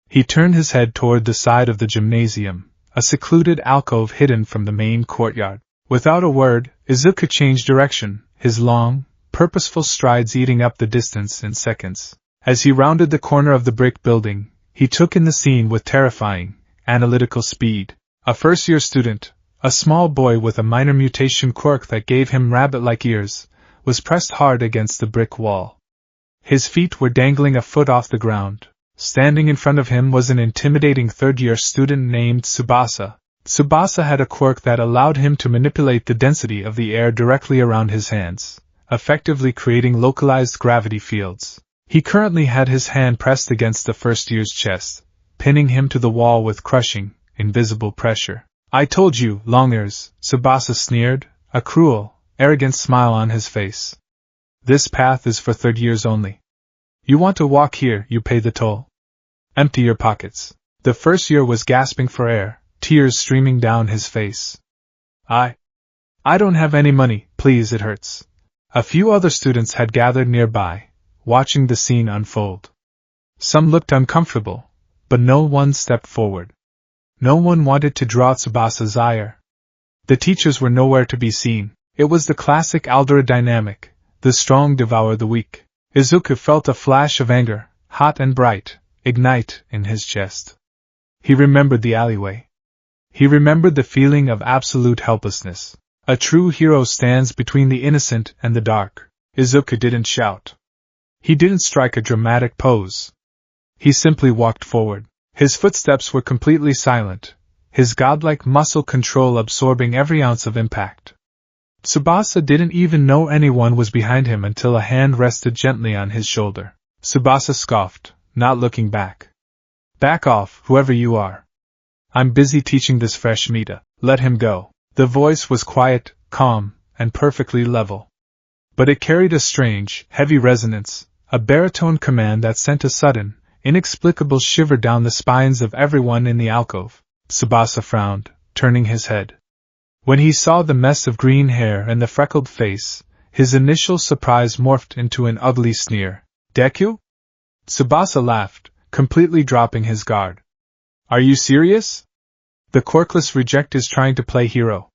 He turned his head toward the side of the gymnasium, a secluded alcove hidden from the main courtyard. Without a word, Izuku changed direction, his long, purposeful strides eating up the distance in seconds. As he rounded the corner of the brick building, he took in the scene with terrifying, analytical speed. A first-year student, a small boy with a minor mutation quirk that gave him rabbit-like ears, was pressed hard against the brick wall. His feet were dangling a foot off the ground. Standing in front of him was an intimidating third-year student named Tsubasa. Tsubasa had a quirk that allowed him to manipulate the density of the air directly around his hands, effectively creating localized gravity fields. He currently had his hand pressed against the first-year's chest, pinning him to the wall with crushing, invisible pressure. I told you, Longears, Tsubasa sneered, a cruel, arrogant smile on his face. This path is for third years only. You want to walk here, you pay the toll. Empty your pockets. The first year was gasping for air, tears streaming down his face. I don't have any money, please, it hurts. A few other students had gathered nearby, watching the scene unfold. Some looked uncomfortable, but no one stepped forward. No one wanted to draw Tsubasa's ire. The teachers were nowhere to be seen. It was the classic Aldera dynamic, the strong devour the weak. Izuku felt a flash of anger, hot and bright, ignite in his chest. He remembered the alleyway. He remembered the feeling of absolute helplessness. A true hero stands between the innocent and the dark. Izuku didn't shout. He didn't strike a dramatic pose. He simply walked forward. His footsteps were completely silent, his godlike muscle control absorbing every ounce of impact. Tsubasa didn't even know anyone was behind him until a hand rested gently on his shoulder. Tsubasa scoffed, not looking back. Back off, whoever you are. I'm busy teaching this fresh Mita. Let him go. The voice was quiet, calm, and perfectly level. But it carried a strange, heavy resonance, a baritone command that sent a sudden, inexplicable shiver down the spines of everyone in the alcove. Tsubasa frowned, turning his head. When he saw the mess of green hair and the freckled face, his initial surprise morphed into an ugly sneer. Deku? Tsubasa laughed, completely dropping his guard. Are you serious? The quirkless reject is trying to play hero.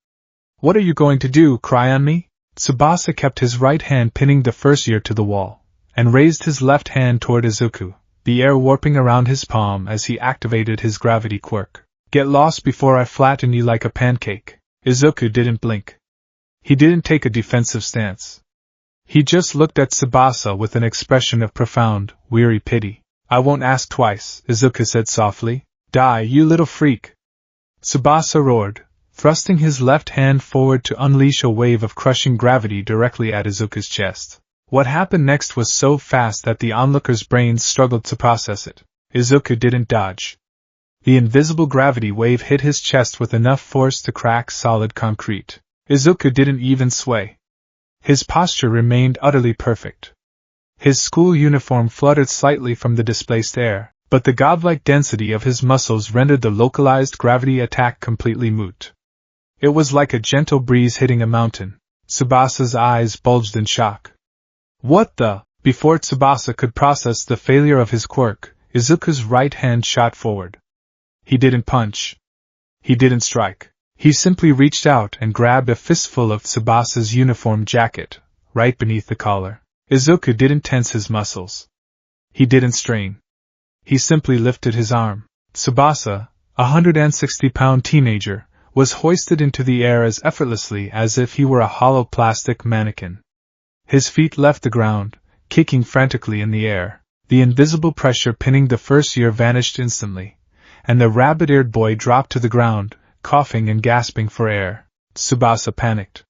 What are you going to do, cry on me? Tsubasa kept his right hand pinning the first year to the wall, and raised his left hand toward Izuku, the air warping around his palm as he activated his gravity quirk. Get lost before I flatten you like a pancake. Izuku didn't blink. He didn't take a defensive stance. He just looked at Tsubasa with an expression of profound, weary pity. I won't ask twice, Izuku said softly. Die, you little freak. Tsubasa roared, thrusting his left hand forward to unleash a wave of crushing gravity directly at Izuku's chest. What happened next was so fast that the onlookers' brains struggled to process it. Izuku didn't dodge. The invisible gravity wave hit his chest with enough force to crack solid concrete. Izuku didn't even sway. His posture remained utterly perfect. His school uniform fluttered slightly from the displaced air, but the godlike density of his muscles rendered the localized gravity attack completely moot. It was like a gentle breeze hitting a mountain. Tsubasa's eyes bulged in shock. What the? Before Tsubasa could process the failure of his quirk, Izuku's right hand shot forward. He didn't punch. He didn't strike. He simply reached out and grabbed a fistful of Tsubasa's uniform jacket, right beneath the collar. Izuku didn't tense his muscles. He didn't strain. He simply lifted his arm. Tsubasa, a 160-pound teenager, was hoisted into the air as effortlessly as if he were a hollow plastic mannequin. His feet left the ground, kicking frantically in the air. The invisible pressure pinning the first year vanished instantly, and the rabbit-eared boy dropped to the ground, coughing and gasping for air. Tsubasa panicked.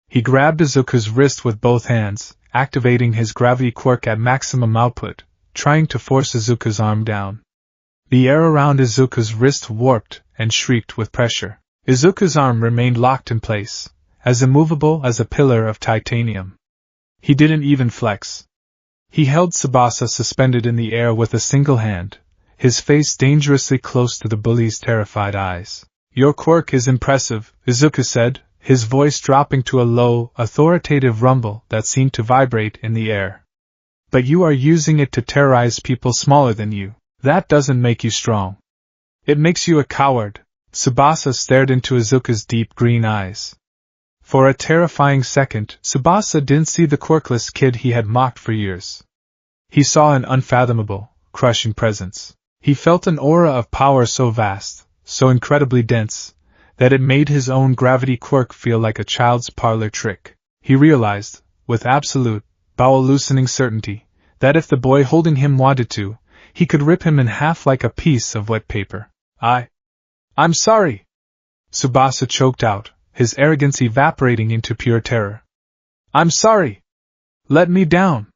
He grabbed Izuku's wrist with both hands, activating his gravity quirk at maximum output, trying to force Izuku's arm down. The air around Izuku's wrist warped and shrieked with pressure. Izuku's arm remained locked in place, as immovable as a pillar of titanium. He didn't even flex. He held Tsubasa suspended in the air with a single hand, his face dangerously close to the bully's terrified eyes. Your quirk is impressive, Izuku said, his voice dropping to a low, authoritative rumble that seemed to vibrate in the air. But you are using it to terrorize people smaller than you. That doesn't make you strong. It makes you a coward. Tsubasa stared into Izuku's deep green eyes. For a terrifying second, Tsubasa didn't see the quirkless kid he had mocked for years. He saw an unfathomable, crushing presence. He felt an aura of power so vast, so incredibly dense, that it made his own gravity quirk feel like a child's parlor trick. He realized, with absolute, bowel-loosening certainty, that if the boy holding him wanted to, he could rip him in half like a piece of wet paper. I'm sorry! Tsubasa choked out, his arrogance evaporating into pure terror. I'm sorry! Let me down!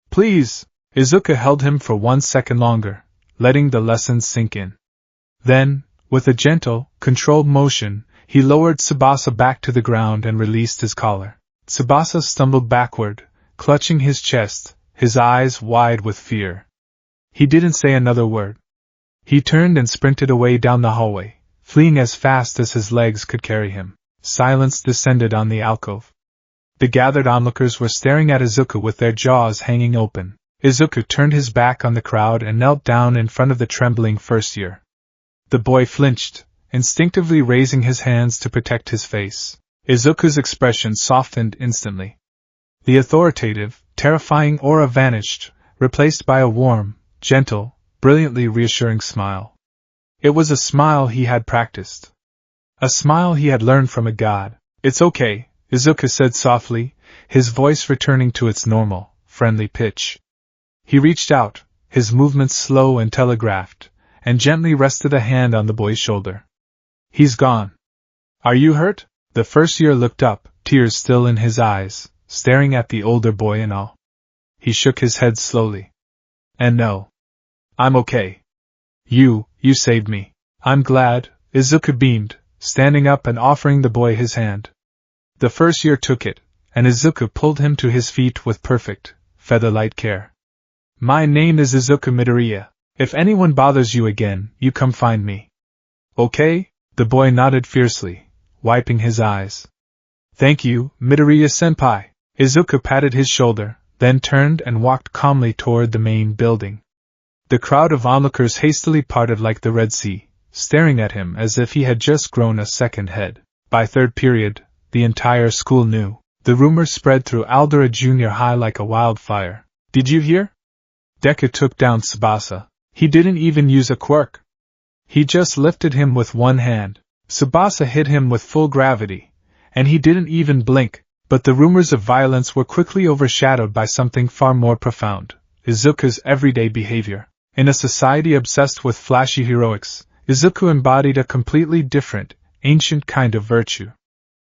Please! Izuku held him for 1 second longer, letting the lesson sink in. Then, with a gentle, controlled motion, he lowered Tsubasa back to the ground and released his collar. Tsubasa stumbled backward, clutching his chest, his eyes wide with fear. He didn't say another word. He turned and sprinted away down the hallway, fleeing as fast as his legs could carry him. Silence descended on the alcove. The gathered onlookers were staring at Izuku with their jaws hanging open. Izuku turned his back on the crowd and knelt down in front of the trembling first year. The boy flinched, instinctively raising his hands to protect his face. Izuku's expression softened instantly. The authoritative, terrifying aura vanished, replaced by a warm, gentle, brilliantly reassuring smile. It was a smile he had practiced. A smile he had learned from a god. It's okay, Izuku said softly, his voice returning to its normal, friendly pitch. He reached out, his movements slow and telegraphed, and gently rested a hand on the boy's shoulder. He's gone. Are you hurt? The first year looked up, tears still in his eyes, staring at the older boy in awe. He shook his head slowly. And no. I'm okay. You saved me. I'm glad, Izuku beamed, standing up and offering the boy his hand. The first year took it, and Izuku pulled him to his feet with perfect, feather-light care. My name is Izuku Midoriya. If anyone bothers you again, you come find me. Okay? The boy nodded fiercely, wiping his eyes. Thank you, Midoriya-senpai. Izuku patted his shoulder, then turned and walked calmly toward the main building. The crowd of onlookers hastily parted like the Red Sea, staring at him as if he had just grown a second head. By third period, the entire school knew. The rumor spread through Aldera Junior High like a wildfire. Did you hear? Deku took down Tsubasa. He didn't even use a quirk. He just lifted him with one hand. Tsubasa hit him with full gravity, and he didn't even blink. But the rumors of violence were quickly overshadowed by something far more profound: Izuku's everyday behavior. In a society obsessed with flashy heroics, Izuku embodied a completely different, ancient kind of virtue.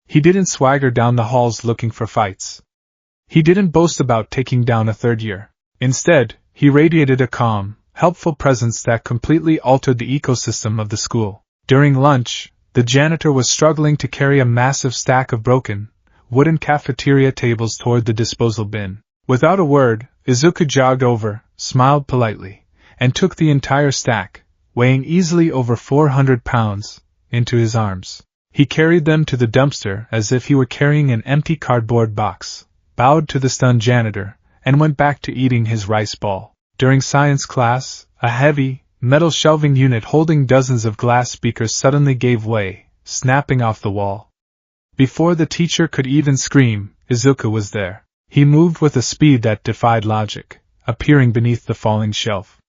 He didn't swagger down the halls looking for fights. He didn't boast about taking down a third year. Instead, he radiated a calm, helpful presence that completely altered the ecosystem of the school. During lunch, the janitor was struggling to carry a massive stack of broken, wooden cafeteria tables toward the disposal bin. Without a word, Izuku jogged over, smiled politely, and took the entire stack, weighing easily over 400 pounds, into his arms. He carried them to the dumpster as if he were carrying an empty cardboard box, bowed to the stunned janitor, and went back to eating his rice ball. During science class, a heavy, metal shelving unit holding dozens of glass speakers suddenly gave way, snapping off the wall. Before the teacher could even scream, Izuku was there. He moved with a speed that defied logic, appearing beneath the falling shelf.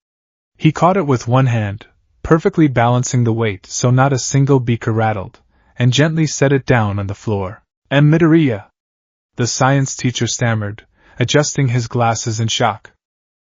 He caught it with one hand, perfectly balancing the weight so not a single beaker rattled, and gently set it down on the floor. Midoriya, the science teacher stammered, adjusting his glasses in shock.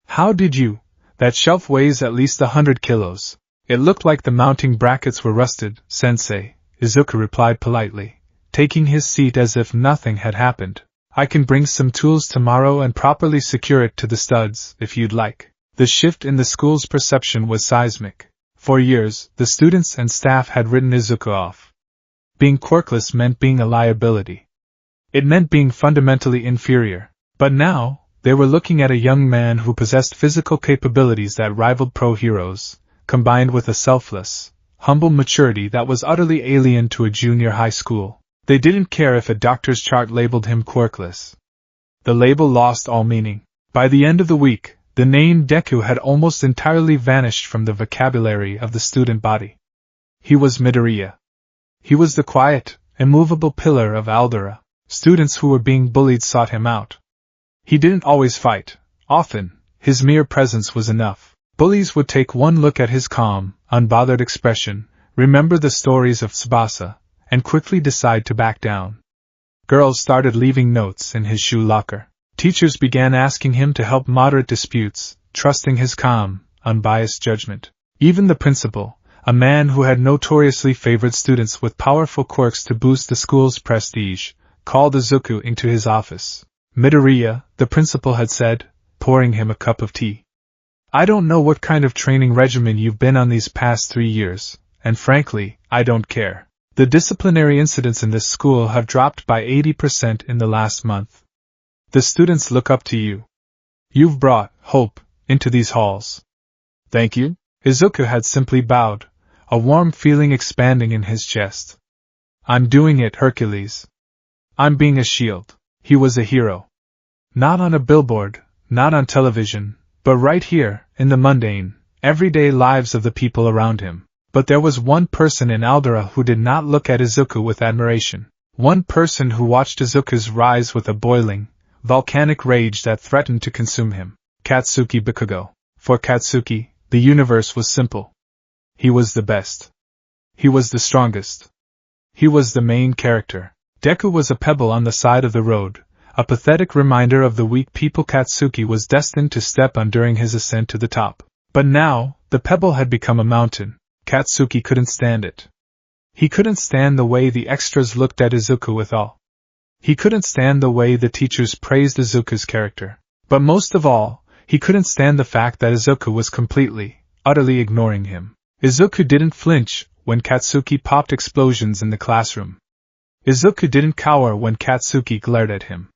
How did you? That shelf weighs at least 100 kilos. It looked like the mounting brackets were rusted, sensei, Izuku replied politely, taking his seat as if nothing had happened. I can bring some tools tomorrow and properly secure it to the studs, if you'd like. The shift in the school's perception was seismic. For years, the students and staff had written Izuku off. Being quirkless meant being a liability. It meant being fundamentally inferior. But now, they were looking at a young man who possessed physical capabilities that rivaled pro heroes, combined with a selfless, humble maturity that was utterly alien to a junior high school. They didn't care if a doctor's chart labeled him quirkless. The label lost all meaning. By the end of the week, the name Deku had almost entirely vanished from the vocabulary of the student body. He was Midoriya. He was the quiet, immovable pillar of Aldera. Students who were being bullied sought him out. He didn't always fight. Often, his mere presence was enough. Bullies would take one look at his calm, unbothered expression, remember the stories of Tsubasa, and quickly decide to back down. Girls started leaving notes in his shoe locker. Teachers began asking him to help moderate disputes, trusting his calm, unbiased judgment. Even the principal, a man who had notoriously favored students with powerful quirks to boost the school's prestige, called Izuku into his office. Midoriya, the principal had said, pouring him a cup of tea. I don't know what kind of training regimen you've been on these past 3 years, and frankly, I don't care. The disciplinary incidents in this school have dropped by 80% in the last month. The students look up to you. You've brought hope into these halls. Thank you. Izuku had simply bowed, a warm feeling expanding in his chest. I'm doing it, Hercules. I'm being a shield. He was a hero. Not on a billboard, not on television, but right here, in the mundane, everyday lives of the people around him. But there was one person in Aldera who did not look at Izuku with admiration. One person who watched Izuku's rise with a boiling, volcanic rage that threatened to consume him. Katsuki Bakugo. For Katsuki, the universe was simple. He was the best. He was the strongest. He was the main character. Deku was a pebble on the side of the road, a pathetic reminder of the weak people Katsuki was destined to step on during his ascent to the top. But now, the pebble had become a mountain. Katsuki couldn't stand it. He couldn't stand the way the extras looked at Izuku with awe. He couldn't stand the way the teachers praised Izuku's character. But most of all, he couldn't stand the fact that Izuku was completely, utterly ignoring him. Izuku didn't flinch when Katsuki popped explosions in the classroom. Izuku didn't cower when Katsuki glared at him.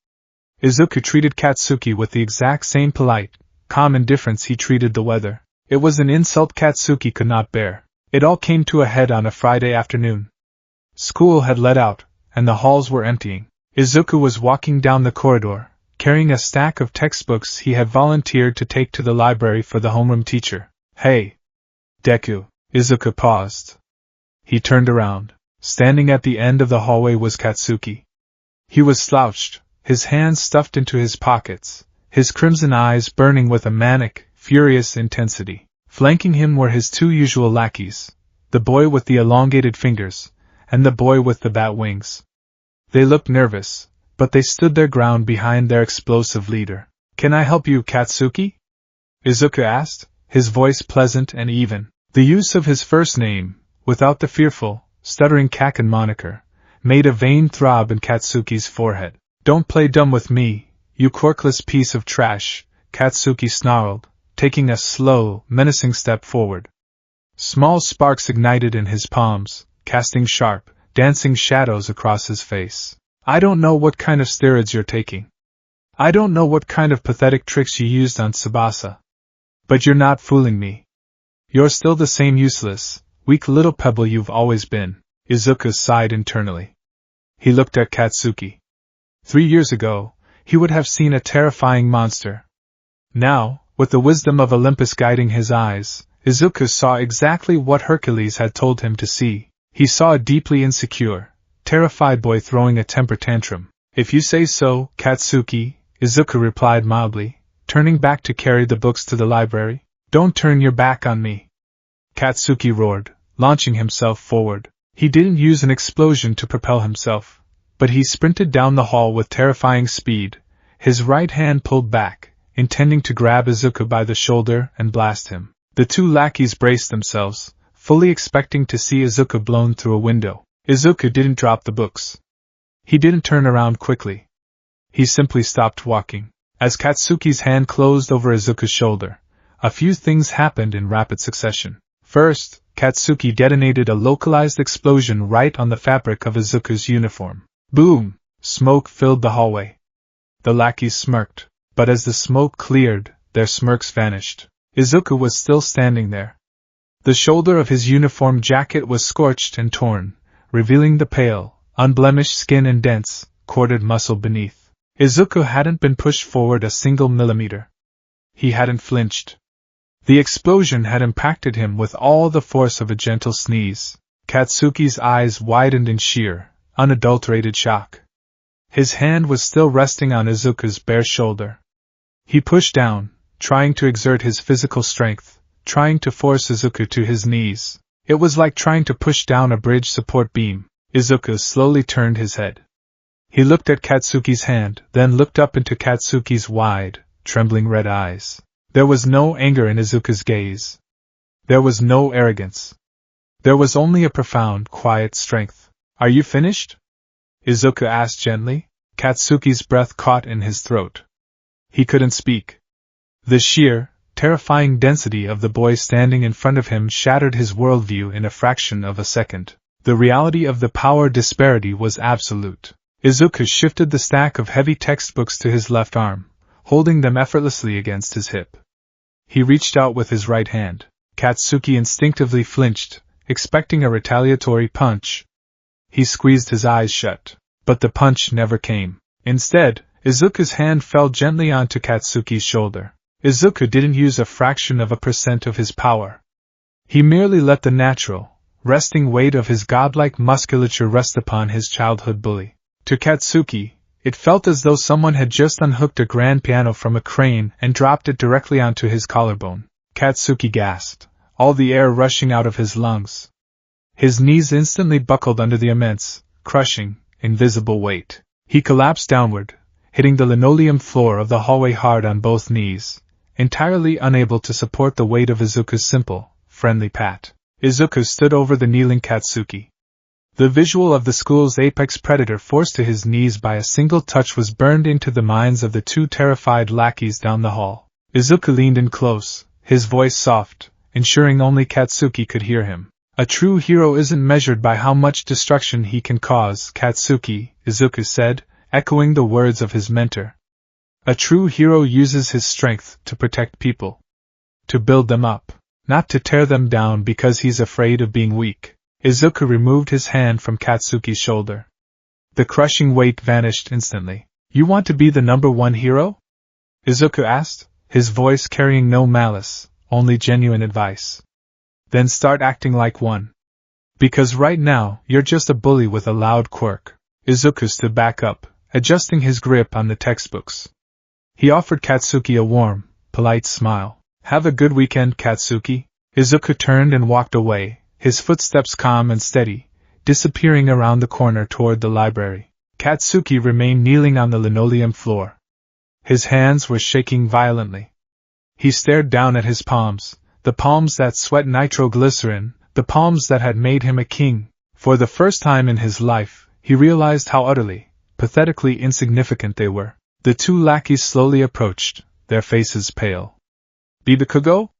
Izuku treated Katsuki with the exact same polite, calm indifference he treated the weather. It was an insult Katsuki could not bear. It all came to a head on a Friday afternoon. School had let out, and the halls were emptying. Izuku was walking down the corridor, carrying a stack of textbooks he had volunteered to take to the library for the homeroom teacher. Hey! Deku! Izuku paused. He turned around. Standing at the end of the hallway was Katsuki. He was slouched, his hands stuffed into his pockets, his crimson eyes burning with a manic, furious intensity. Flanking him were his two usual lackeys, the boy with the elongated fingers, and the boy with the bat wings. They looked nervous, but they stood their ground behind their explosive leader. "Can I help you, Katsuki?" Izuku asked, his voice pleasant and even. The use of his first name, without the fearful, stuttering Kaken moniker, made a vein throb in Katsuki's forehead. "Don't play dumb with me, you quirkless piece of trash," Katsuki snarled, taking a slow, menacing step forward. Small sparks ignited in his palms, casting sharp, dancing shadows across his face. "I don't know what kind of steroids you're taking. I don't know what kind of pathetic tricks you used on Tsubasa. But you're not fooling me. You're still the same useless, weak little pebble you've always been." Izuku sighed internally. He looked at Katsuki. 3 years ago, he would have seen a terrifying monster. Now, with the wisdom of Olympus guiding his eyes, Izuku saw exactly what Hercules had told him to see. He saw a deeply insecure, terrified boy throwing a temper tantrum. "If you say so, Katsuki," Izuku replied mildly, turning back to carry the books to the library. "Don't turn your back on me," Katsuki roared, launching himself forward. He didn't use an explosion to propel himself, but he sprinted down the hall with terrifying speed, his right hand pulled back, intending to grab Izuku by the shoulder and blast him. The two lackeys braced themselves, fully expecting to see Izuku blown through a window. Izuku didn't drop the books. He didn't turn around quickly. He simply stopped walking. As Katsuki's hand closed over Izuku's shoulder, a few things happened in rapid succession. First, Katsuki detonated a localized explosion right on the fabric of Izuku's uniform. Boom! Smoke filled the hallway. The lackeys smirked, but as the smoke cleared, their smirks vanished. Izuku was still standing there. The shoulder of his uniform jacket was scorched and torn, revealing the pale, unblemished skin and dense, corded muscle beneath. Izuku hadn't been pushed forward a single millimeter. He hadn't flinched. The explosion had impacted him with all the force of a gentle sneeze. Katsuki's eyes widened in sheer, unadulterated shock. His hand was still resting on Izuku's bare shoulder. He pushed down, trying to exert his physical strength, trying to force Izuku to his knees. It was like trying to push down a bridge support beam. Izuku slowly turned his head. He looked at Katsuki's hand, then looked up into Katsuki's wide, trembling red eyes. There was no anger in Izuku's gaze. There was no arrogance. There was only a profound, quiet strength. "Are you finished?" Izuku asked gently. Katsuki's breath caught in his throat. He couldn't speak. The sheer, terrifying density of the boy standing in front of him shattered his worldview in a fraction of a second. The reality of the power disparity was absolute. Izuku shifted the stack of heavy textbooks to his left arm, holding them effortlessly against his hip. He reached out with his right hand. Katsuki instinctively flinched, expecting a retaliatory punch. He squeezed his eyes shut, but the punch never came. Instead, Izuku's hand fell gently onto Katsuki's shoulder. Izuku didn't use a fraction of a percent of his power. He merely let the natural, resting weight of his godlike musculature rest upon his childhood bully. To Katsuki, it felt as though someone had just unhooked a grand piano from a crane and dropped it directly onto his collarbone. Katsuki gasped, all the air rushing out of his lungs. His knees instantly buckled under the immense, crushing, invisible weight. He collapsed downward, hitting the linoleum floor of the hallway hard on both knees, entirely unable to support the weight of Izuku's simple, friendly pat. Izuku stood over the kneeling Katsuki. The visual of the school's apex predator forced to his knees by a single touch was burned into the minds of the two terrified lackeys down the hall. Izuku leaned in close, his voice soft, ensuring only Katsuki could hear him. "A true hero isn't measured by how much destruction he can cause, Katsuki," Izuku said, echoing the words of his mentor. "A true hero uses his strength to protect people. To build them up. not to tear them down because he's afraid of being weak. Izuku removed his hand from Katsuki's shoulder. The crushing weight vanished instantly. You want to be the #1 hero? Izuku asked, his voice carrying no malice, only genuine advice. Then start acting like one. Because right now, you're just a bully with a loud quirk. Izuku stood back up, adjusting his grip on the textbooks. He offered Katsuki a warm, polite smile. Have a good weekend, Katsuki. Izuku turned and walked away, his footsteps calm and steady, disappearing around the corner toward the library. Katsuki remained kneeling on the linoleum floor. His hands were shaking violently. He stared down at his palms, the palms that sweat nitroglycerin, the palms that had made him a king. For the first time in his life, he realized how utterly, pathetically insignificant they were. The two lackeys slowly approached, their faces pale. Bibakugo?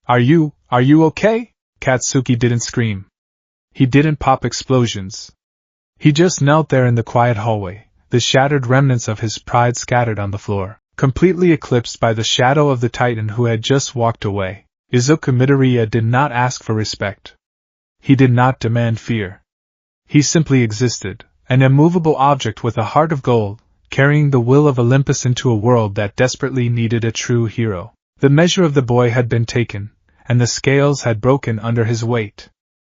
Are you okay? Katsuki didn't scream. He didn't pop explosions. He just knelt there in the quiet hallway, the shattered remnants of his pride scattered on the floor, completely eclipsed by the shadow of the titan who had just walked away. Izuku Midoriya did not ask for respect. He did not demand fear. He simply existed, an immovable object with a heart of gold, carrying the will of Olympus into a world that desperately needed a true hero. The measure of the boy had been taken, and the scales had broken under his weight.